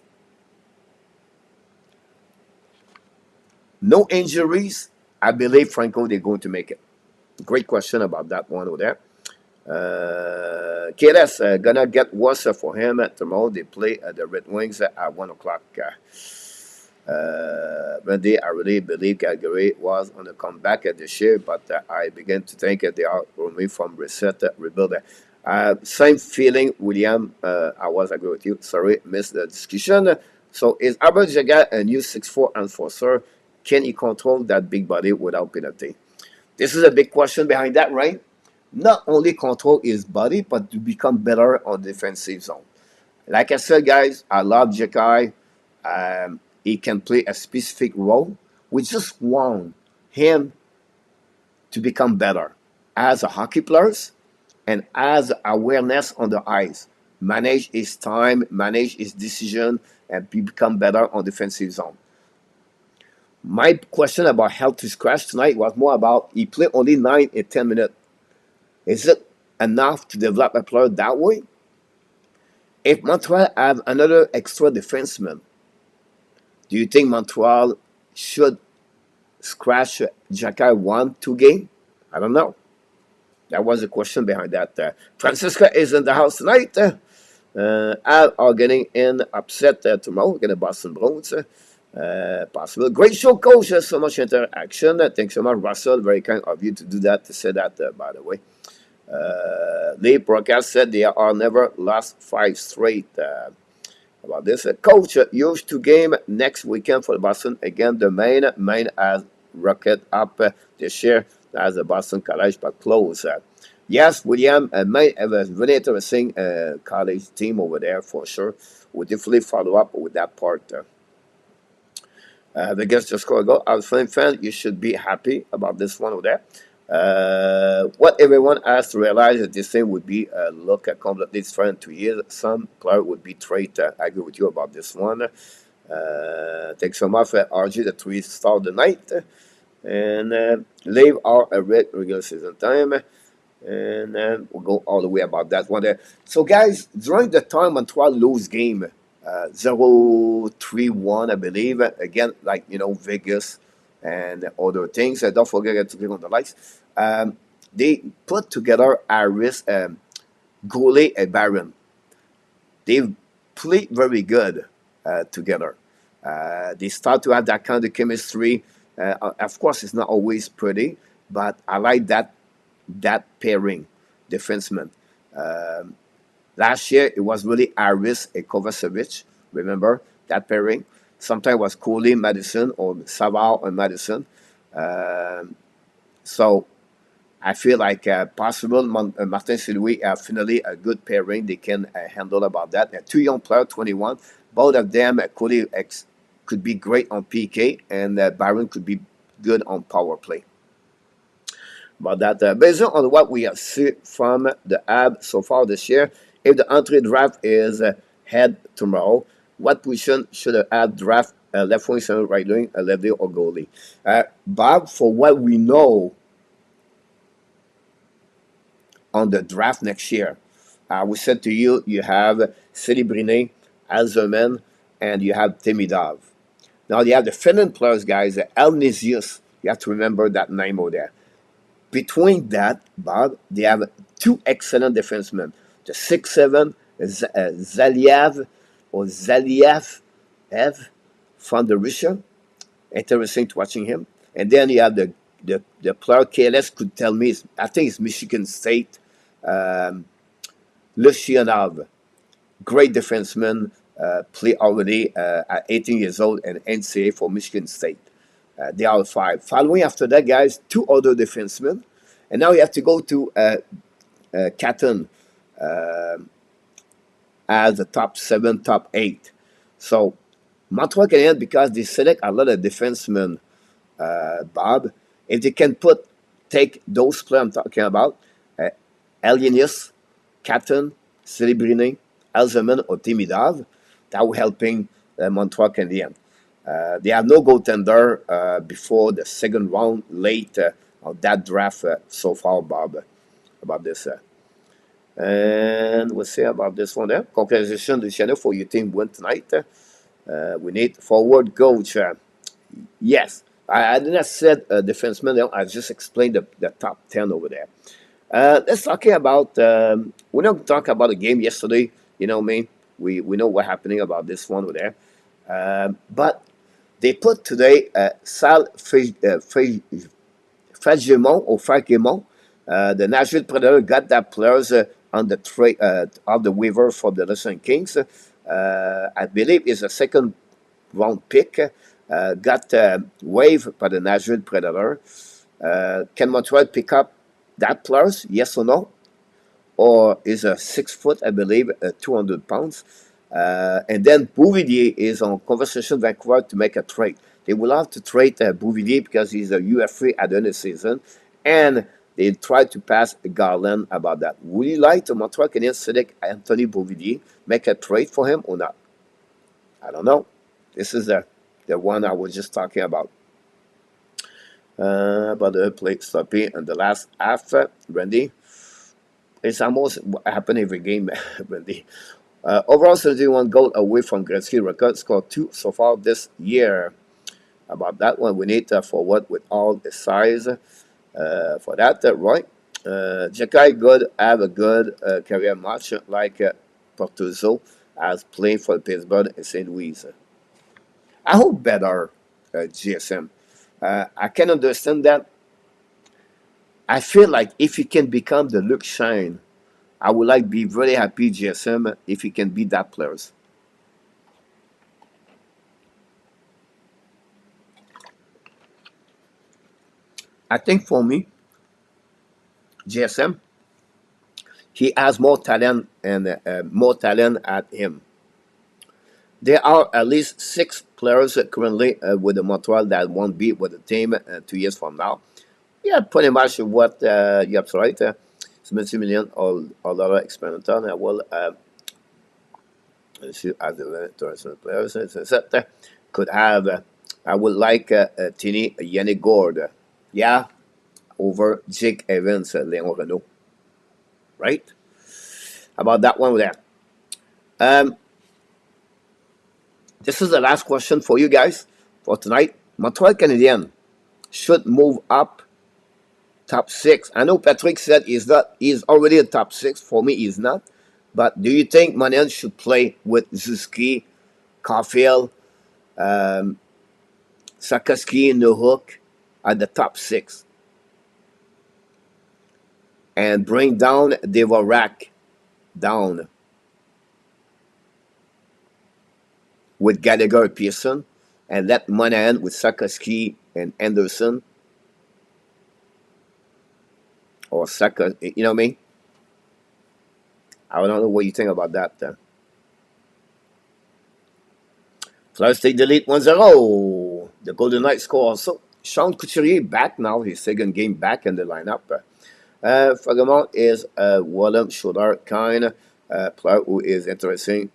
Speaker 1: No injuries. I believe Franco they're going to make it. Great question about that one over there. KLS gonna get worse for him tomorrow. They play the Red Wings at 1 o'clock. Monday, I really believe Calgary was on the comeback this year, but I begin to think they are only from reset, rebuild. Same feeling, William. I was agree with you. Sorry, missed the discussion. So is Arber Xhekaj a new 6'4" enforcer? Can he control that big body without penalty? This is a big question behind that, right? Not only control his body, but to become better on defensive zone. Like I said, guys, I love Xhekaj. He can play a specific role. We just want him to become better as a hockey player and as awareness on the ice. Manage his time, manage his decision, and become better on defensive zone. My question about health to scratch tonight was more about he played only 9 and 10 minutes. Is it enough to develop a player that way? If Montreal have another extra defenseman, do you think Montreal should scratch Xhekaj 1-2 game? I don't know. That was the question behind that. Francisca is in the house tonight. Al are getting in upset tomorrow against the Boston Bruins. Possible. Great show, coach. So much interaction. Thanks so much, Russell. Very kind of you to do that, to say that, by the way. The broadcast said they are never lost 5 straight. About this, coach, used to game next weekend for the Boston again. The main has rocket up this year as the Boston College, but close. Yes, William might have a very interesting college team over there for sure. We'll definitely follow up with that part. The guest just scored a goal. I was fan, you should be happy about this one over there. What everyone has to realize that this thing would be a look at completely different 2 years. Some player would be traded. I agree with you about this one. Thanks so much for RG, the 3-star the night. And leave our regular season time. And we'll go all the way about that one there. So, guys, during the time Montreal lose game, 0-3-1, I believe. Again, like, Vegas and other things. Don't forget to click on the likes. They put together Iris, Goulet, and Baron. They played very good together. They start to have that kind of chemistry. Of course, it's not always pretty, but I like that pairing, defenseman. Last year, it was really Iris and Kovacevic. Remember that pairing? Sometimes it was Coley, Madison, or Savard and Madison. So I feel like possible Martin St-Louis finally a good pairing. They can handle about that. 2 young players, 21. Both of them, Coley could be great on PK, and Byron could be good on power play. But that, based on what we have seen from the Habs so far this year, if the entry draft is head tomorrow, what position should a Habs draft? Left wing, center, right wing, a left wing, or goalie? Bob, for what we know on the draft next year, we said to you, you have Celebrine, Alzerman, and you have Temidov. Now you have the Finland players, guys, Elnisius. You have to remember that name over there. Between that, Bob, they have 2 excellent defensemen. The 6'7", Zaliev or Zaliev from the Russia. Interesting to watching him. And then you have the player KLS could tell me, I think it's Michigan State, Lucianov. Great defenseman, play already at 18 years old and NCAA for Michigan State. They are 5. Following after that, guys, 2 other defensemen. And now you have to go to Catton as the top 7, top 8. So Montreal Canadiens, because they select a lot of defensemen, Bob, if they can take those players I'm talking about, Elenius, Catton, Celebrine, Elzerman, or Timidov, that will helping Montreal Canadiens. They have no goaltender before the second round late of that draft so far, Bob, about this. And we'll see about this one there. Congratulations, Luciano, for your team win tonight. We need forward coach. Yes, I did not said defenseman. No, I just explained the top 10 over there. Let's talking about. We're not talking about the game yesterday. You know, me. We know what happening about this one over there. But they put today Sal Fagimon or Fagimon. The Nashville Predator got that players on the trade of the waiver for the Los Angeles Kings. I believe is a second round pick. Got waived by the Nashville Predator. Can Montreal pick up that players? Yes or no? Or is a 6 foot, I believe, 200 pounds. And then Bouvier is on conversation with Vancouver to make a trade. They will have to trade Bouvier because he's a UFA at the end of the season. And they try to pass Garland about that. Would you like to Montreal Canadiens select Anthony Bouvier, make a trade for him or not? I don't know. This is the one I was just talking about. About the play stopping and the last half, Randy. It's almost happen every game, Randy. Overall, 71 goal away from Gretzky record, scored 2 so far this year. About that one, we need a forward with all the size. For that, Roy. Xhekaj good, have a good career match like Portuzo has played for Pittsburgh and St. Louis. I hope better, GSM. I can understand that. I feel like if he can become the Luke Shine, I would like be very happy, GSM, if he can beat that players. I think for me, GSM, he has more talent and more talent at him. There are at least 6 players currently with the Montreal that won't be with the team 2 years from now. Yeah, pretty much what you have right. 70 million or dollar experimental. Well, see, as the international players, could have. I would like Tini Yannick Gord. Yeah, over Jake Evans, Leon Renault. Right? About that one there. Um, this is the last question for you guys for tonight. Montreal Canadiens should move up top 6. I know Patrick said he's not. He's already a top 6. For me, he's not. But do you think Montreal should play with Zuski, Caulfield, um, Sakaski in the hook at the top 6 and bring down Devorak down with Gallagher Pearson and let Monahan with Sakaski and Anderson or Saka, you know what I mean? I don't know what you think about that. Flyers take the lead 1-0. The Golden Knights score also. Sean Couturier back now, his second game back in the lineup. Fragment is a Willem Shoulder kind player who is interesting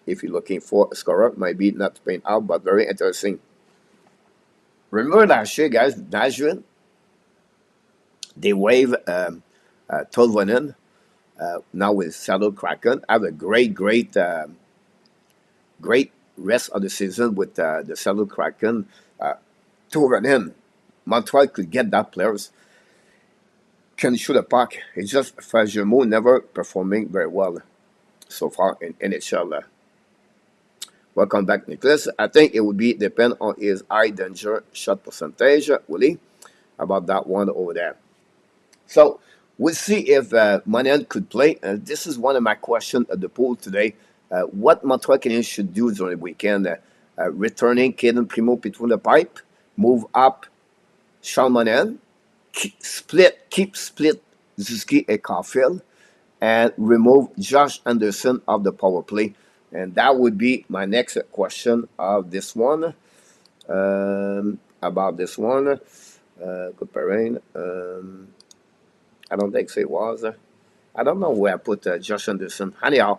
Speaker 1: if you're looking for a scorer. Maybe not paying out, but very interesting. Remember last year, guys, Nashville, they wave Tolvanen now with Saddle Kraken. Have a great rest of the season with the Saddle Kraken. Tolvanen, Montreal could get that players. Can shoot a puck. It's just Fagemo never performing very well so far in NHL. Welcome back, Nicholas. I think it would be depend on his high danger shot percentage, Willie, about that one over there. So we'll see if Montreal could play. This is one of my questions at the pool today. What Montreal Canadiens should do during the weekend? Returning Caden Primo between the pipe, move up Sean Monahan, keep split Zuski and Caulfield, and remove Josh Anderson of the power play. And that would be my next question of this one. About this one. Good parade. I don't think so it was. I don't know where I put Josh Anderson. Anyhow,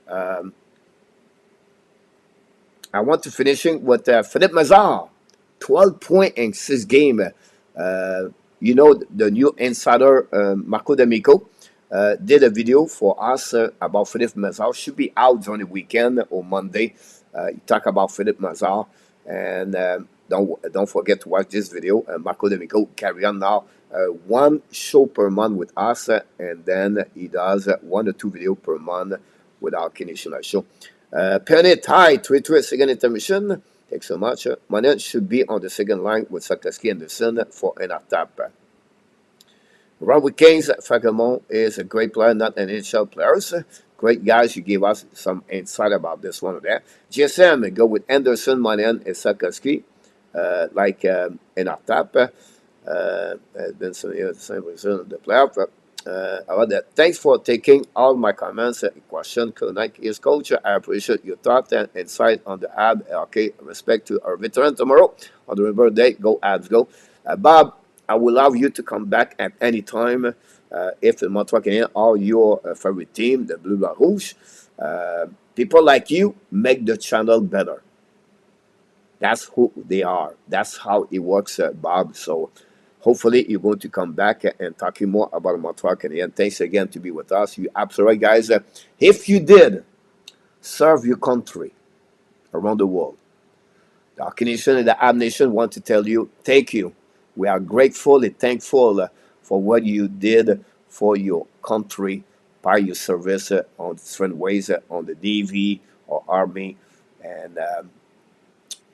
Speaker 1: I want to finishing with Philippe Mazar. 12 points in 6 games. You know, the new insider, Marco D'Amico, did a video for us about Philippe Mazar. Should be out on the weekend or Monday. He talk about Philippe Mazar. And don't forget to watch this video. Marco D'Amico carry on now one show per month with us, and then he does 1 or 2 videos per month with our Canadian show. Penny tie 3-2 second intermission. Thanks so much. Manet should be on the second line with Sakleski Anderson for an attack. Robert Keynes, Fragmont is a great player, not an NHL player. Great guys, you gave us some insight about this one of that. GSM, go with Anderson, Manen, and Sakleski, like an attack. Been some same reason of the playoff. About that. Thanks for taking all my comments and questions. Like his coach, I appreciate your thought and insight on the ad. Okay, respect to our veteran tomorrow on the River Day. Go Abs, go. Bob, I would love you to come back at any time if the Montreal Canadiens are your favorite team, the Bleu Blanc Rouge. People like you make the channel better. That's who they are. That's how it works, Bob. So hopefully you're going to come back and talking more about Montreal Canadiens. Thanks again to be with us. You absolutely right, guys. If you did serve your country around the world, the Canadian and the Habs Nation want to tell you, thank you. We are grateful and thankful for what you did for your country by your service on different ways on the Navy or Army. And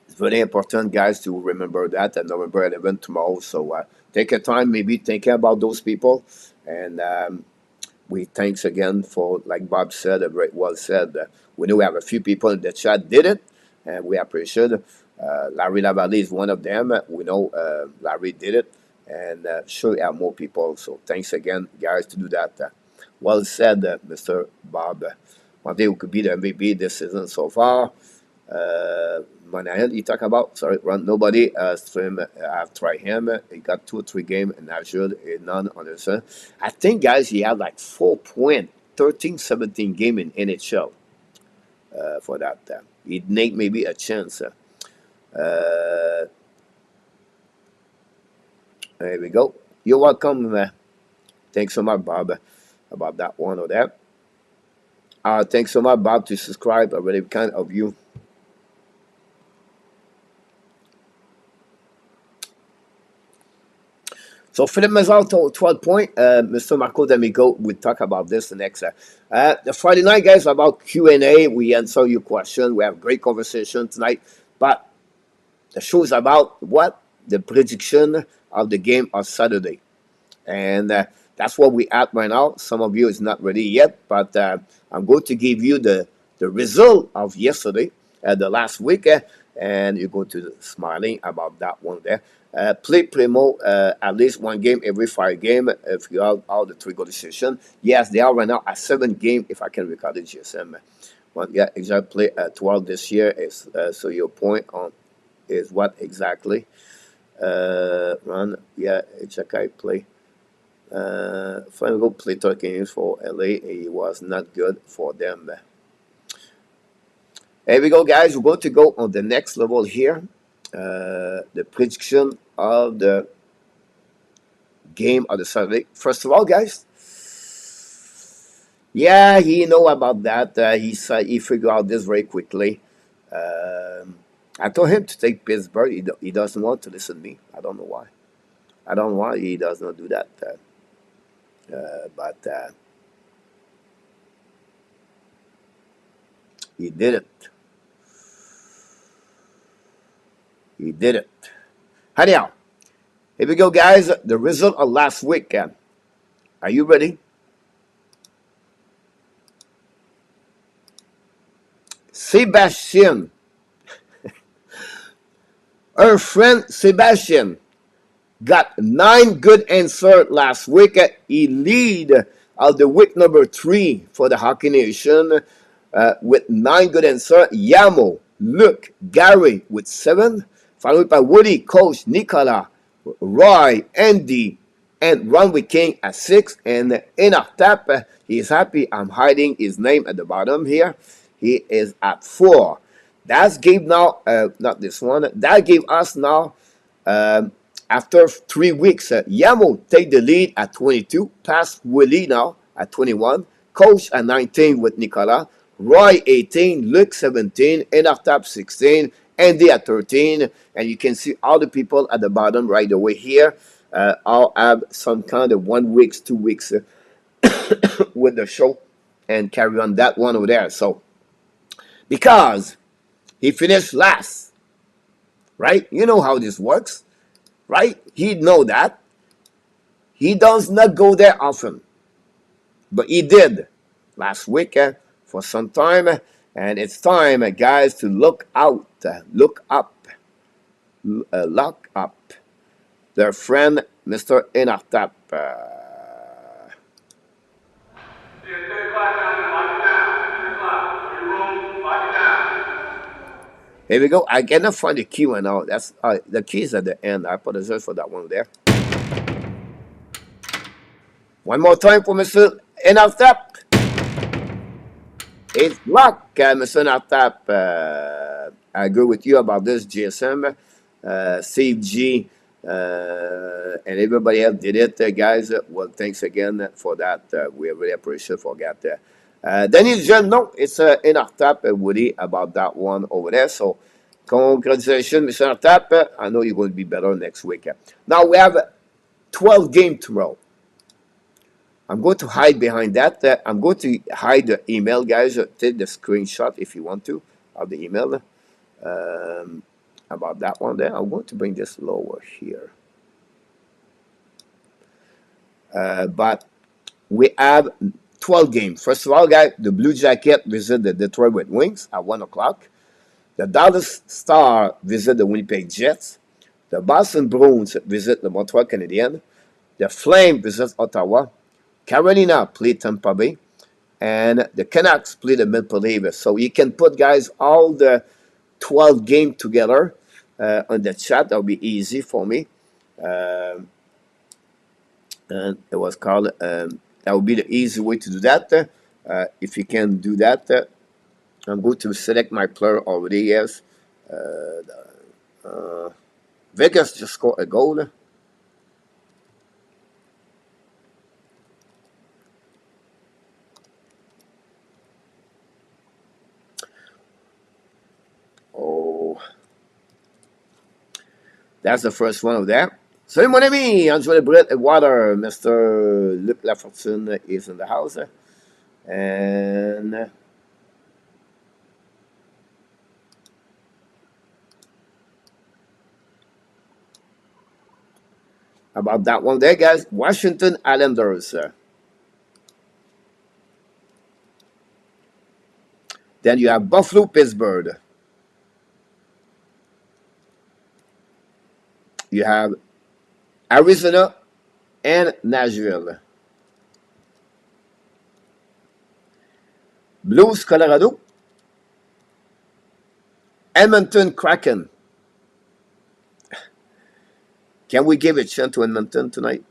Speaker 1: it's very important, guys, to remember that and November 11th tomorrow. So take a time, maybe thinking about those people. And we thanks again for, like Bob said, very well said. We know we have a few people in the chat did it, and we appreciate it. Larry Lavallée is one of them. We know Larry did it, and sure we have more people. So thanks again, guys, to do that. Well said, Mr. Bob. One day we could be the MVP this season so far. Monahan, you talk about, sorry, run nobody. Stream, I've tried him. He got 2 or 3 games in Azure, none on the sun. I think, guys, he had like 4 points, 13, 17 game in NHL for that. He'd make maybe a chance. There we go. You're welcome. Thanks so much, Bob, about that one or that. Thanks so much, Bob, to subscribe. I really kind of you. So Philippe Mazal, 12 point. Mr. Marco D'Amico, we'll talk about this the next. The Friday night, guys, about Q&A. We answer your question. We have great conversation tonight. But the show is about what? The prediction of the game on Saturday. And that's what we at right now. Some of you is not ready yet, but I'm going to give you the result of yesterday, the last week, and you're going to smiling about that one there. Play Primo at least 1 game every 5 games if you have all the 3 goal decision. Yes, they are right now at 7 games if I can record it, GSM. Well, yeah, exactly. 12 this year is so your point on is what exactly? Run, yeah, Xhekaj play. Final go play 3 games for LA. It was not good for them. Here we go, guys. We're going to go on the next level here. The prediction of the game of the Saturday. First of all, guys, yeah, he know about that. He figured out this very quickly. I told him to take Pittsburgh. He doesn't want to listen to me. I don't know why. I don't know why he does not do that. But he did it. He did it. Anyhow, here we go, guys. The result of last week. Are you ready? Sebastian. Our friend Sebastian got 9 good answers last week. He lead of the week number 3 for the Hockey Nation with 9 good answers. Yamo, Luke, Gary with 7. Followed by Woody, Coach, Nicola, Roy, Andy, and Ron King at 6. And in our tap, he is happy. I'm hiding his name at the bottom here. He is at 4. That's gave now, not this one. That gave us now, after 3 weeks, Yamo take the lead at 22. Pass Willie now at 21. Coach at 19 with Nicola. Roy 18. Luke 17. In our top 16. Andy at 13, and you can see all the people at the bottom right away here. All have some kind of 1 week, 2 weeks with the show and carry on that one over there. So because he finished last, right? You know how this works, right? He know that. He does not go there often, but he did last week for some time. And it's time, guys, to look out, look up, lock up their friend, Mr. Inartap. Here we go. I cannot find the key one now. That's the keys at the end. I apologize for that one there. One more time for Mr. Inartap. It's luck, Mr. Inartap. I agree with you about this, GSM. Steve G, and everybody else did it, guys. Well, thanks again for that. We really appreciate for that. Dennis John, no, it's in our tap, Woody, about that one over there. So, congratulations, Mr. Tap. I know you're going to be better next week. Now, we have 12 game tomorrow. I'm going to hide behind that. I'm going to hide the email, guys. Take the screenshot if you want to of the email. About that one there. I'm going to bring this lower here. But we have 12 games. First of all, guys, the Blue Jacket visit the Detroit Red Wings at 1 o'clock. The Dallas Star visit the Winnipeg Jets. The Boston Bruins visit the Montreal Canadiens. The Flame visit Ottawa. Carolina play Tampa Bay. And the Canucks play the Maple Leafs. So you can put, guys, all the 12 games together on the chat. That'll be easy for me. And it was called, that would be the easy way to do that. If you can do that, I'm going to select my player already. Yes. Vegas just scored a goal. Oh, that's the first one of that. Salut mon ami, enjoy the bread and water. Mr. Luc Lafortune is in the house. And about that one there, guys. Washington Islanders. Then you have Buffalo, Pittsburgh. You have Arizona and Nashville. Blues, Colorado. Edmonton, Kraken. Can we give a chance to Edmonton tonight?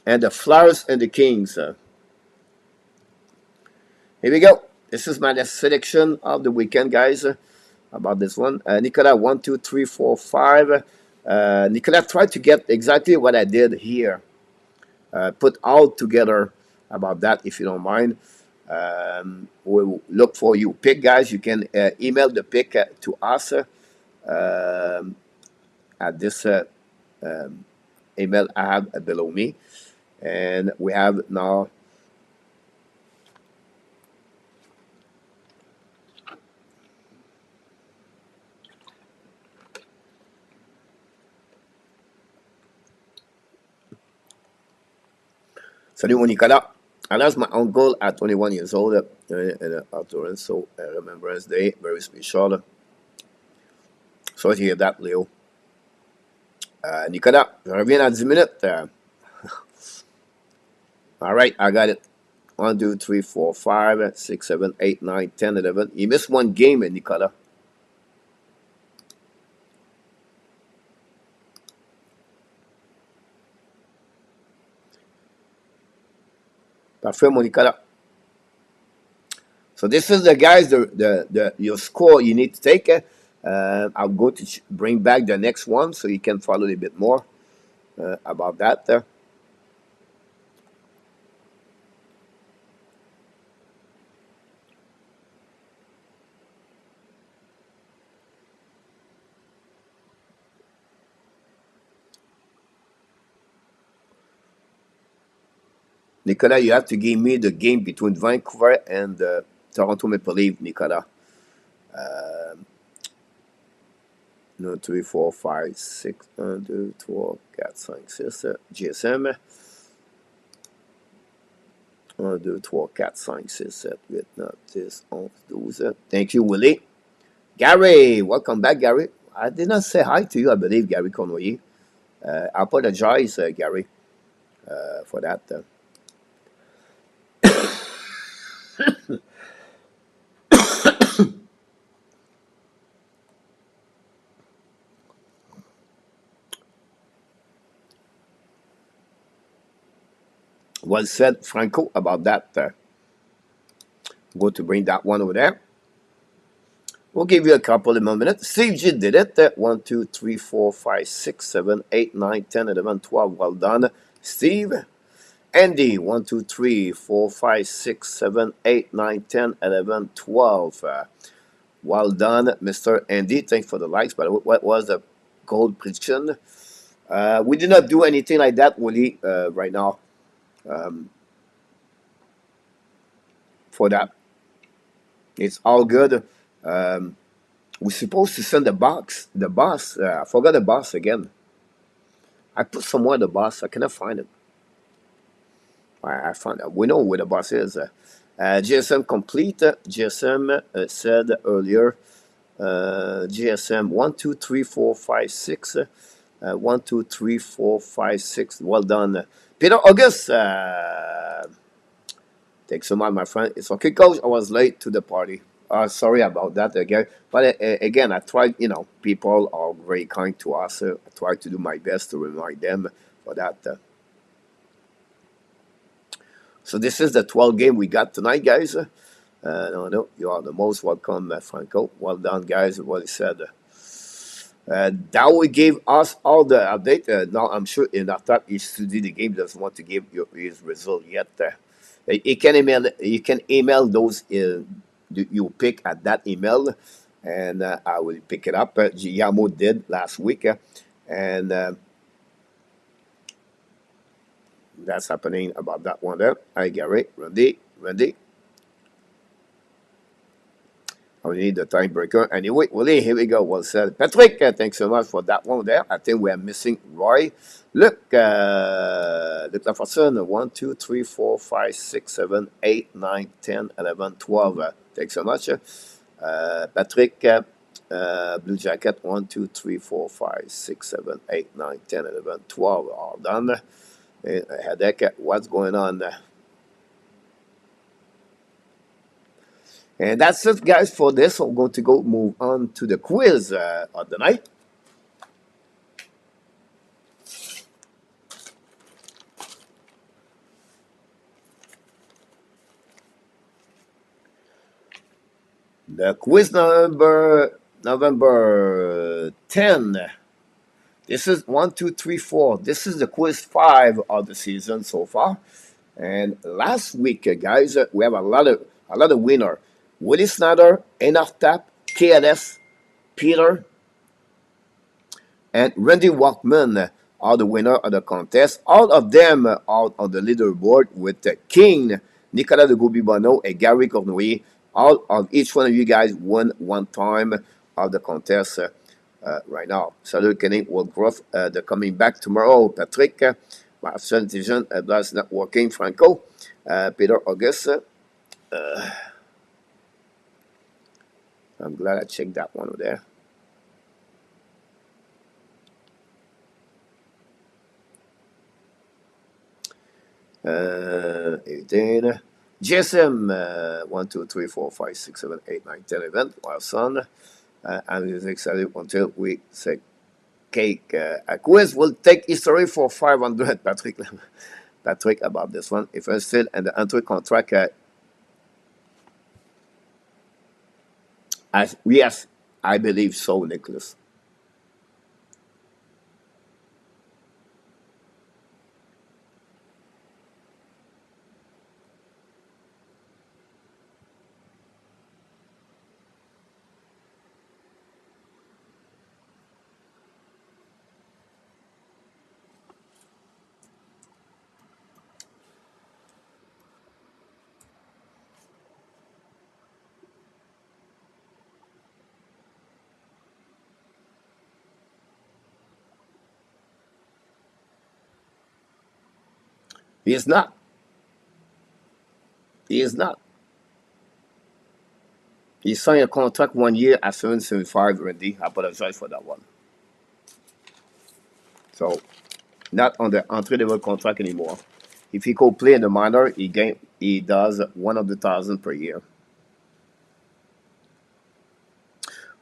Speaker 1: And the Flyers and the Kings. Here we go. This is my selection of the weekend, guys. About this one. Nicolas, 1, 2, 3, 4, 5. Nicolas tried to get exactly what I did here. Put all together about that, if you don't mind. We'll look for you pick, guys. You can email the pick to us at this email I have below me. And we have now Salut mon Nicolas. I lost my uncle at 21 years old in Torrance, so Remembrance Day, very special. Sorry to hear that, Léo. Nicolas, je reviens dans 10 minutes. All right, I got it. 1, 2, 3, 4, 5, 6, 7, 8, 9, 10, 11. You missed one game, Nicolas. Parfait, mon Nicolas. So this is the guys, your score you need to take. I'm going to bring back the next one so you can follow a bit more about that. Nicolas, you have to give me the game between Vancouver and Toronto Maple Leaf, Nicolas. 1, 2, 3, 4, 5, 6, 1, 2, 3, 4, 5, 6, GSM. 1, 2, 3, 4, 5, 6, 7, 8, 9, 10, 11, 12. Thank you, Willie. Gary, welcome back, Gary. I did not say hi to you, I believe, Gary Connoyer. I apologize, Gary, for that. Well said, Franco, about that. Go to bring that one over there. We'll give you a couple of more minutes. Steve G did it. 1, 2, 3, 4, 5, 6, 7, 8, 9, 10, 11, 12. Well done, Steve. Andy, 1, 2, 3, 4, 5, 6, 7, 8, 9, 10, 11, 12. Well done, Mr. Andy. Thanks for the likes. But what was the gold prediction? We did not do anything like that, Willie, right now for that. It's all good. We're supposed to send the box. The boss. I forgot the boss again. I put somewhere the boss. I cannot find it. I found it. We know where the boss is. GSM complete. GSM said earlier. GSM 1, 2, 3, 4, 5, 6. 1, 2, 3, 4, 5, 6. Well done, Peter August. Thanks so much, my friend. It's okay, coach. I was late to the party. Sorry about that again. But again, I tried, people are very kind to us. I try to do my best to remind them for that. So this is the 12th game we got tonight, guys. No, you are the most welcome, Franco. Well done, guys. Well said. Dowie gave us all the update. Now I'm sure in that time he studied the game, doesn't want to give you his result yet. You can email those you pick at that email, and I will pick it up. Giamo did last week, and that's happening about that one there. Hi Gary, Randy. I need the tiebreaker. Anyway, Willie, here we go. Well said. Patrick, thanks so much for that one there. I think we are missing Roy. Look, Luc Laforson, 1, 2, 3, 4, 5, 6, 7, 8, 9, 10, 11, 12. Thanks so much. Patrick, Blue Jacket, 1, 2, 3, 4, 5, 6, 7, 8, 9, 10, 11, 12. All done. Headache, what's going on? And that's it, guys, for this. I'm going to go move on to the quiz of the night. The quiz November 10. This is 1, 2, 3, 4. This is the quiz 5 of the season so far. And last week, guys, we have a lot of winner. Willie Snyder, Enoch Tap, KLS, Peter, and Randy Walkman are the winner of the contest. All of them are on the leaderboard with King, Nicolas de Goubi-Bono, and Gary Cornoyer. All of each one of you guys won one time of the contest right now. Salut, Kenny Woodruff. They're coming back tomorrow. Patrick, Marcel Intelligent, Blast Networking, Franco, Peter August. I'm glad I checked that one over there. GSM 1, 2, 3, 4, 5, 6, 7, 8, 9, 10 event. Well, son, I'm excited until we say cake. A quiz will take history for 500. Patrick about this one. If I'm still in the entry contract, yes, I believe so, Nicholas. He is not. He is not. He signed a contract 1 year at 775, Randy. I apologize for that one. So, not on the entry-level contract anymore. If he could play in the minor, he does 100,000 per year.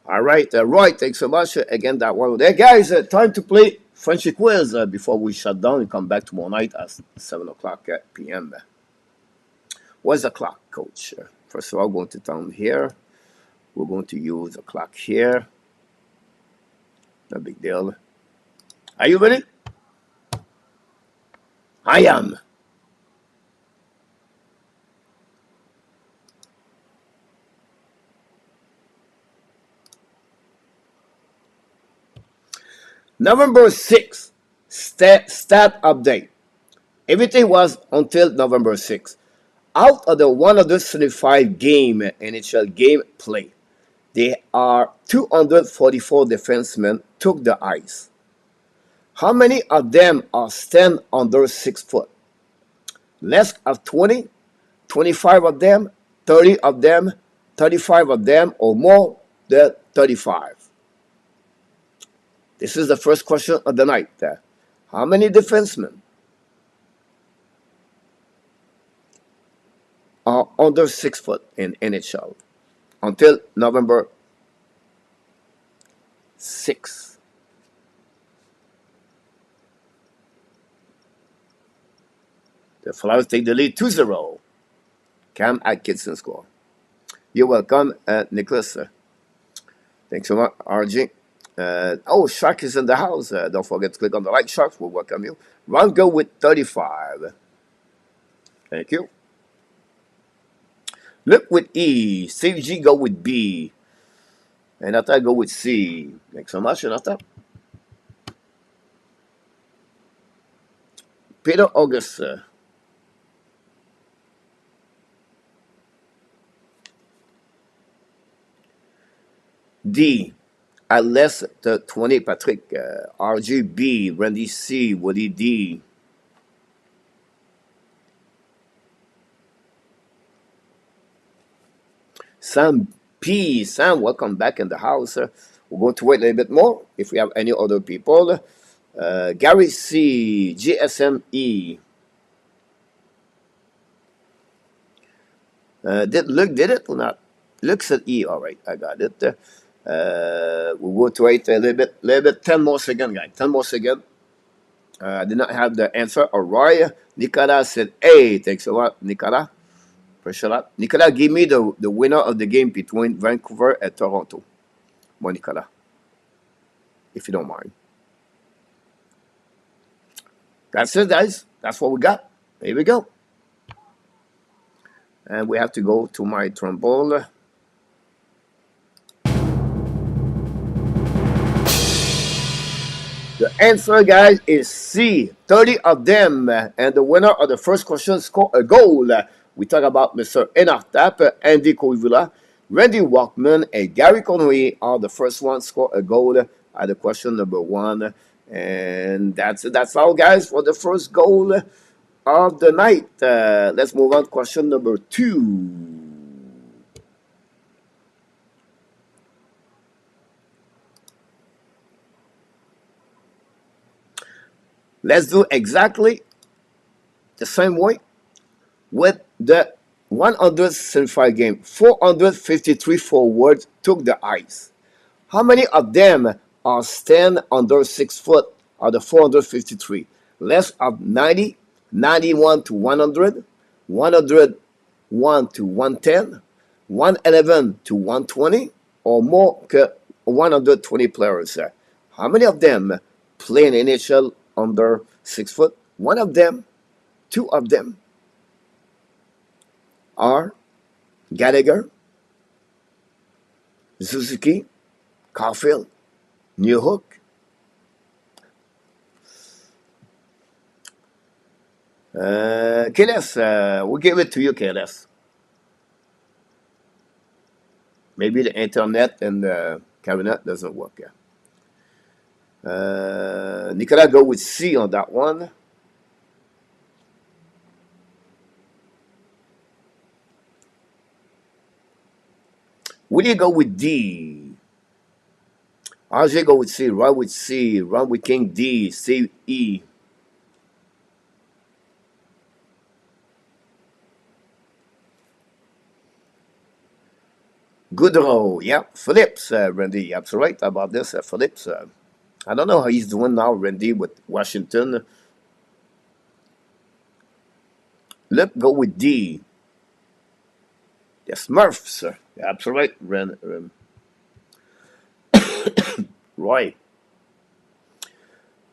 Speaker 1: All right, Roy, thanks so much. Again, that one there. Guys, time to play Frenchy Quiz before we shut down and come back tomorrow night at 7 o'clock p.m. What's the clock, Coach? First of all, going to down here. We're going to use a clock here. No big deal. Are you ready? I am. November 6th, stat update. Everything was until November 6th. Out of the 175 game NHL game play, there are 244 defensemen took the ice. How many of them are stand under 6 foot? Less of 20, 25 of them, 30 of them, 35 of them, or more than 35? This is the first question of the night. How many defensemen are under 6 foot in NHL until November 6th? The Flyers take the lead 2-0. Cam Atkinson score. You're welcome, Nicholas. Thanks so much, RG. Shark is in the house. Don't forget to click on the like. Sharks will welcome you. Ron go with 35. Thank you. Luke with E. Steve G go with B. And Nata go with C. Thanks so much, Nata. Peter August. D. At less than 20, Patrick. RGB. Randy C. Woody D. Sam P. Sam, welcome back in the house. We're going to wait a little bit more if we have any other people. Gary C. GSME. Did it or not? Looks at E. All right, I got it. We'll go to wait a little bit. 10 more seconds, guys. 10 more seconds. I did not have the answer. All right. Nicolas said A. Thanks a lot, Nicolas. Appreciate that. Nicolas, give me the winner of the game between Vancouver and Toronto. Bon, Nicolas. If you don't mind. That's it, guys. That's what we got. Here we go. And we have to go to my trombone. The answer, guys, is C. 30 of them. And the winner of the first question scored a goal. We talk about Mr. Enartap, Andy Koivula, Randy Walkman, and Gary Conway are the first ones score a goal at the question number 1. And that's all, guys, for the first goal of the night. Let's move on to question number 2. Let's do exactly the same way with the 175 game. 453 forwards took the ice. How many of them are stand under 6 foot of the 453? Less of 90, 91 to 100, 101 to 110, 111 to 120, or more than 120 players. How many of them play in NHL under 6 foot? One of them, 2 of them are Gallagher, Suzuki, Caulfield, Newhook. KLS, we'll give it to you, KLS. Maybe the internet and the cabinet doesn't work. Nicolas go with C on that one. Will you go with D? RJ go with C. Roy with C. Ron with King D. C E. Goodrow, yeah. Phillips, Randy, absolutely right about this. Phillips, I don't know how he's doing now, Randy, with Washington. Look, go with D. The Smurfs, absolutely right. Roy.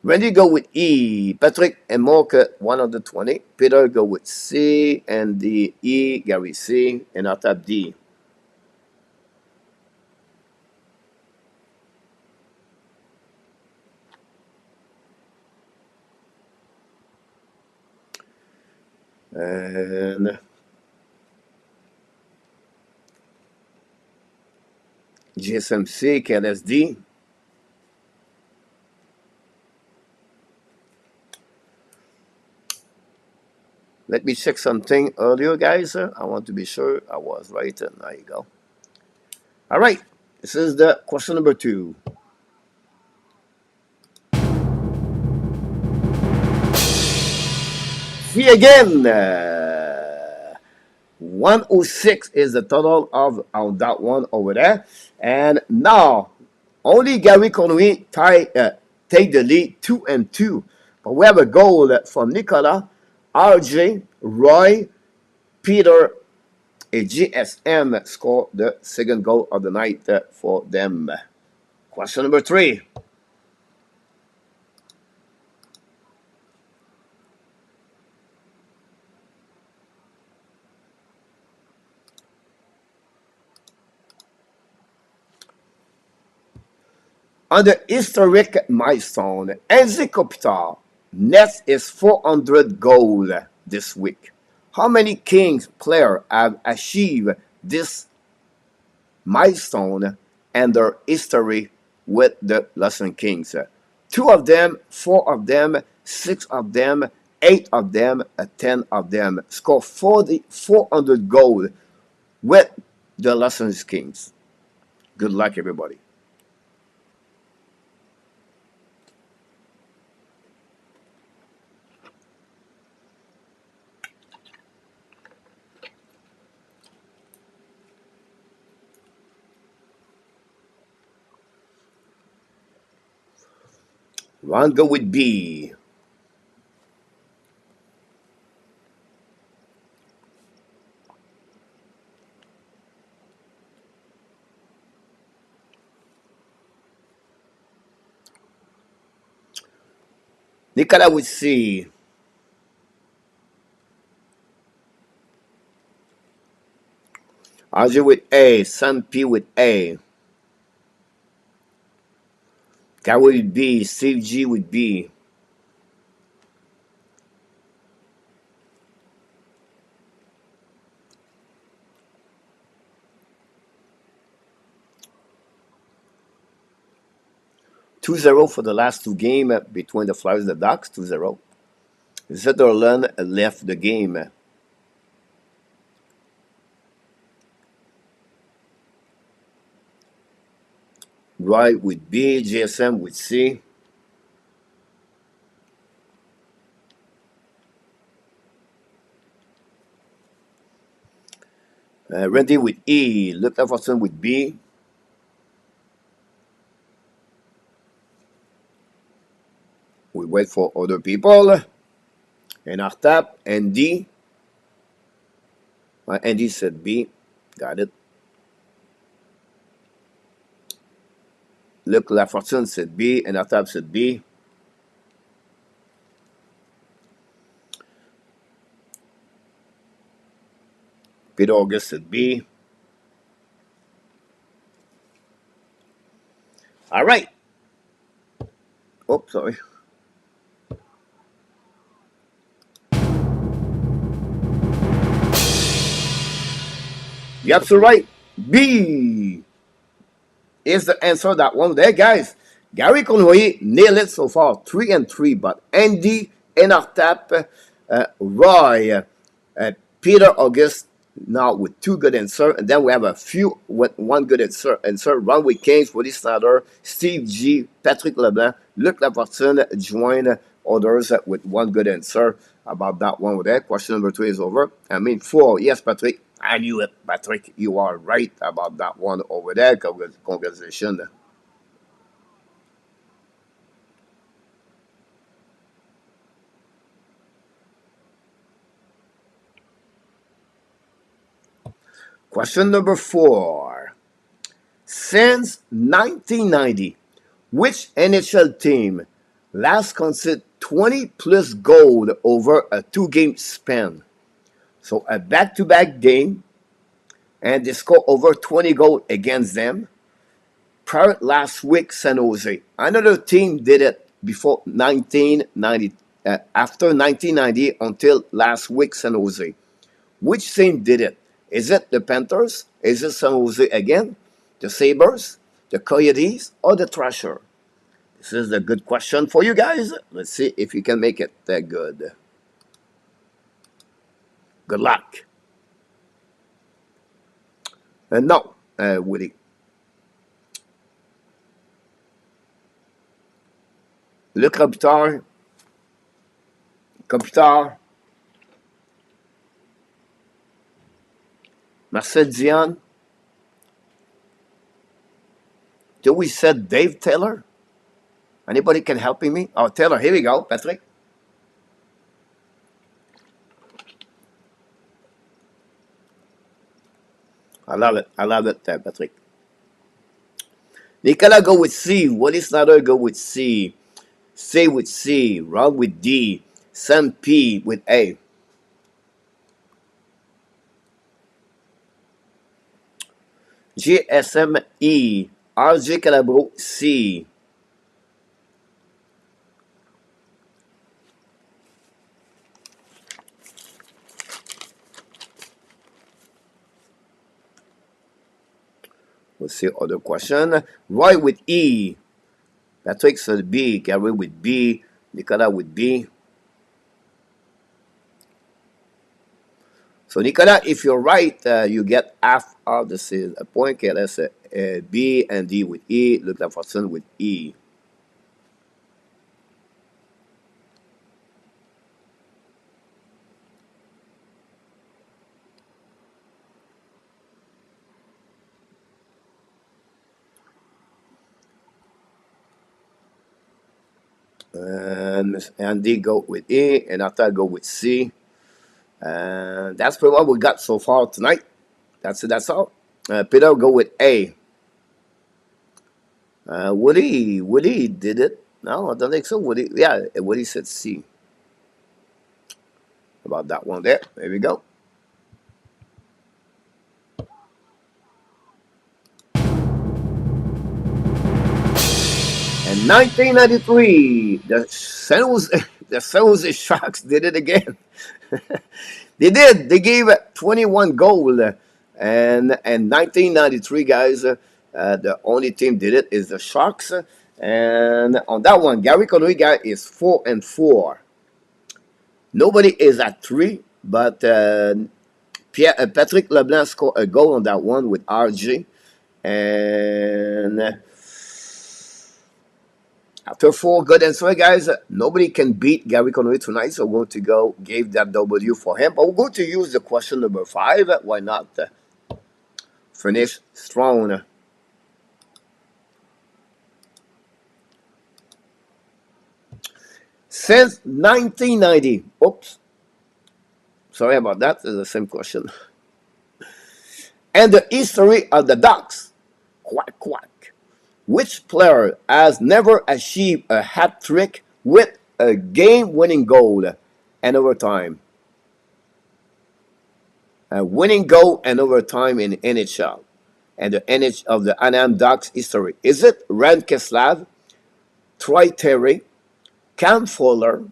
Speaker 1: Randy go with E. Patrick and Mark 120. Peter go with C and D. E. Gary C. And I tap D. And GSMC, KLSD. Let me check something earlier, guys. I want to be sure I was right. And there you go. All right. This is the question number 2. See again. 106 is the total of on that one over there. And now, only Gary Conway take the lead 2-2. But we have a goal from Nicola, RJ, Roy, Peter, and GSM score the second goal of the night for them. Question number 3. On the historic milestone, NZ Kopitar net is 400 goal this week. How many Kings players have achieved this milestone and their history with the Los Angeles Kings? 2 of them, 4 of them, 6 of them, 8 of them, 10 of them score 400 goals with the Los Angeles Kings. Good luck, everybody. Ron go with B. Nicola with C. RJ with A. Sam P with A. Gary with B. Steve G with B. Two-zero for the last 2 games between the Flyers and the Ducks. 2-0. Zetterlund left the game. Roy with B. GSM with C. Randy with E. Luke Everson with B. We wait for other people. And our tap, Andy. Andy said B. Got it. Luke Lafortune said B. And our tap said B. Peter August said B. All right. Oh, sorry. You're absolutely right. B is the answer that one there, guys. Gary Conway nailed it so far, 3-3. But Andy, Enartap, Roy, Peter August, now with two good insert, and then we have a few with one good insert. Run with Keynes, Woody Snyder, Steve G, Patrick Leblanc, Luc Lafortune join others with one good insert. About that one with that. Question number 2 is over. I mean 4. Yes, Patrick. I knew it, Patrick. You are right about that one over there. Congratulations. Question number 4. Since 1990, which NHL team last conceded 20 plus goals over a 2-game span? So a back-to-back game, and they score over 20 goals against them. Prior last week, San Jose. Another team did it before 1990, after 1990 until last week, San Jose. Which team did it? Is it the Panthers? Is it San Jose again? The Sabres? The Coyotes? Or the Thrasher? This is a good question for you guys. Let's see if you can make it that good. Good luck. No, Woody. Le computer. Computer. Marcel Dion. Do we said Dave Taylor? Anybody can help me? Oh, Taylor, here we go, Patrick. I love it. I love it, Patrick. Nicolas go with C. Wally Snyder go with C. C with C. Rob with D. Sam P with A. GSM E. RJ Calabro C. We'll see other question. Roy with E. Patrick said B. Gary with B. Nicolas with B. So Nicolas, if you're right, you get half of this is a point. Okay, let's say B and D with E. Luc Lafortune with E. And Andy go with E, and after I go with C. And that's pretty what we got so far tonight. That's it. That's all. Peter go with A. Woody did it. No, I don't think so. Woody said C. About that one there. There we go. In 1993, the San Jose Sharks did it again. They did. They gave 21 goals. And in 1993, guys, the only team did it is the Sharks. And on that one, Gary Conway guy is 4-4. Nobody is at 3, but Patrick Leblanc scored a goal on that one with RG. And after 4 good answers, guys, nobody can beat Gary Conway tonight, so we're going to go give that W for him. But we're going to use the question number 5. Why not? Finish strong. Since 1990, oops, sorry about that, it's the same question. And the history of the Ducks, quack, quack. Which player has never achieved a hat trick with a game-winning goal and overtime? A winning goal and overtime in NHL and the NHL of the Anaheim Ducks history. Is it Rand Keslav, Troy Terry, Cam Fuller,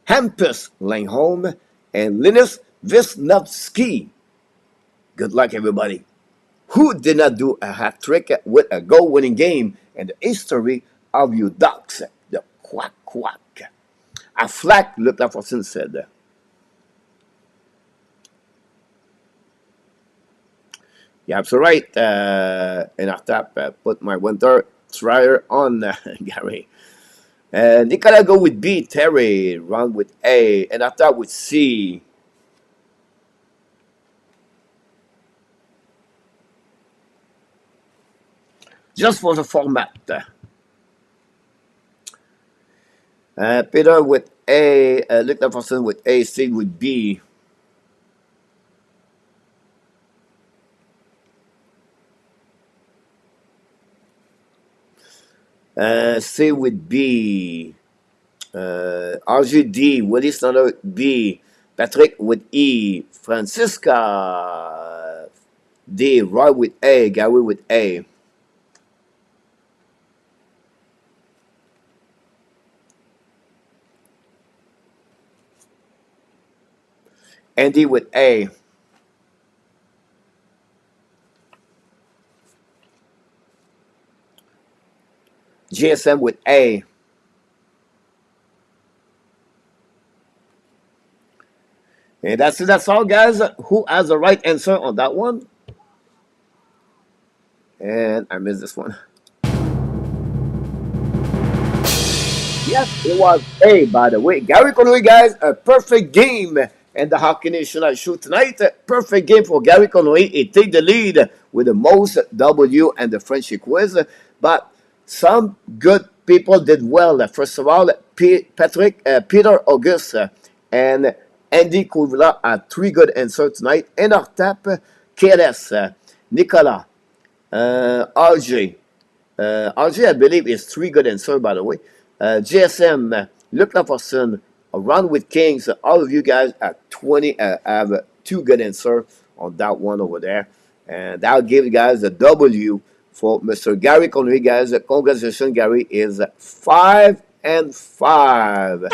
Speaker 1: Hampus Langholm, and Linus Wisnowski? Good luck, everybody. Who did not do a hat trick with a goal-winning game in the history of you Ducks? The quack quack. A flag, Luc Lafortune said. Yeah, absolutely right. And after that, put my winter dryer on, Gary. Nicola go with B. Terry run with A, and after that with C. Just for the format. Peter with A. Luke Jefferson with A. C with B. C with B. RGD, Willie Snyder with B. Patrick with E. Francisca D. Roy with A. Gary with A. Andy with A. GSM with A. And that's all, guys. Who has the right answer on that one? And I missed this one. Yes, it was A, by the way. Gary Conway, guys, a perfect game. And the Hockey Nation show tonight. A perfect game for Gary Conway. He take the lead with the most W and the Frenchy Quiz. But some good people did well. First of all, Peter August and Andy Couvila had three good answers tonight. And our tap, KLS, Nicolas, RJ. RJ, I believe, is three good answers, by the way. GSM, Luke Laforson, Run with Kings. All of you guys at 20 have two good answers on that one over there. And that'll give you guys a W for Mr. Gary Conway, guys. Congratulations, Gary is 5-5.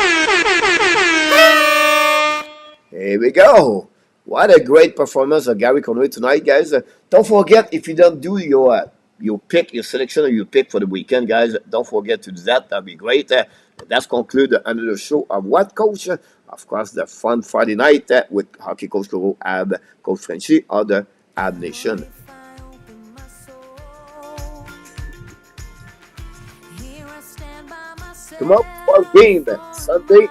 Speaker 1: Here we go. What a great performance of Gary Conway tonight, guys. Don't forget, if you don't do your pick, your selection, or your pick for the weekend, guys, don't forget to do that. That'd be great. That's conclude another show of What Coach? Of course, the Fun Friday night with Hockey Coach Kuro, Ab, Coach Frenchy, or the Ab Nation. Tomorrow, 12 game, Sunday,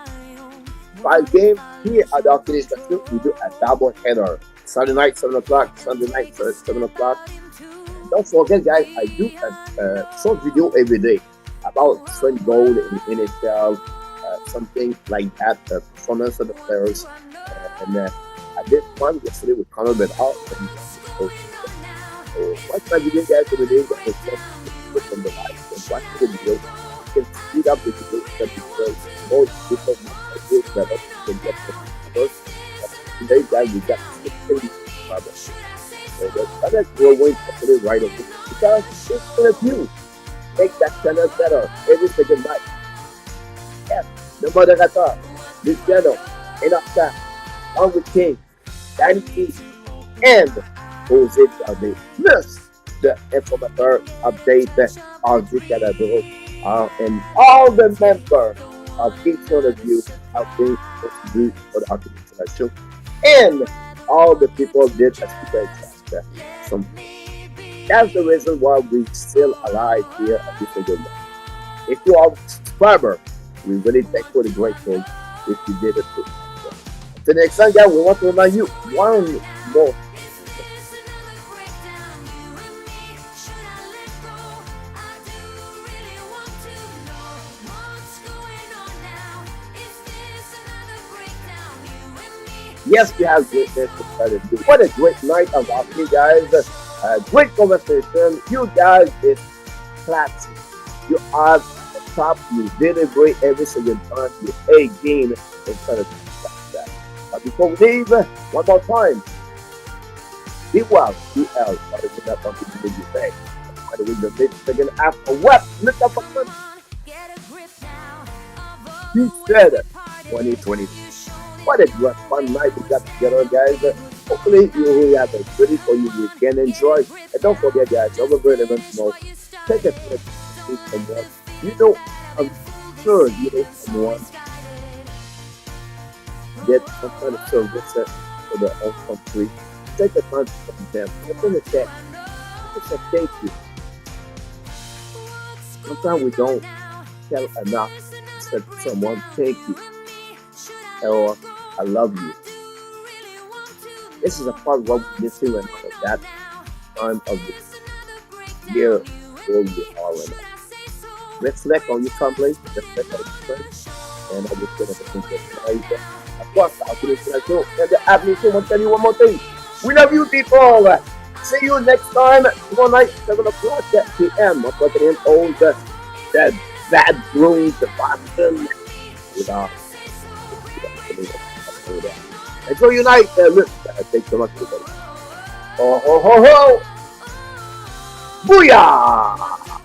Speaker 1: 5 game. Here at the Hockey Nation, we do a double header. Saturday night, 7 o'clock, Sunday night, 7 o'clock. Don't forget, guys, I do a short video every day about French goal in NHL, something like that, the performance of the players. And I did one yesterday with Connor Bedard. So watch my video, guys, every day. That was just put from the live. And watch the video. You can speed up the video because more different videos that you can get from the first. Today, guys, we got 16 subscribers. So that's we're waiting for it right away. Because it's for you. Make that channel better every second night. Yes, the moderator, Luciano, Enocha, On with King, Danny Key, and Jose Calde. Plus the informator update, RG Calabro, and all the members of each one of you helping us do for the Architectural Show. And all the people did a super chat. That's the reason why we're still alive here at this video. If you are a subscriber, we really thank for the grateful if you did it too. Until next time, guys, we want to remind you one more. Yes, we have greatness to try to do. What a great night of hockey, guys. Great conversation. You guys is classy. You are top. You deliver every single time. You a game instead of that. But before we leave, one more time. Be well, be L. What is it that something to you say? By the way, the next second after what? Look up a He said 2020. What a great fun night we got together, guys. Hopefully you will have a goodie for you weekend. Enjoy. And don't forget, guys, over great event tomorrow. Take a minute to meet someone. You know, I'm sure you know someone get some kind of service for their own country. take the time to thank them. I'm going to say, thank you. Sometimes we don't tell enough to say to someone, thank you, or I love you. This is a part of what we need to and at that time of the year where we are right now. Reflect on your family, reflect on your friends, and I will say that the things that of course, I'll finish the show. And the Habs Nation want to tell you one more thing. We love you people. See you next time tomorrow night, 7 o'clock p.m. I'm putting in all the bad rooms, the Boston, with our and so unite. Thanks so much, everybody. Ho ho ho ho! Booyah!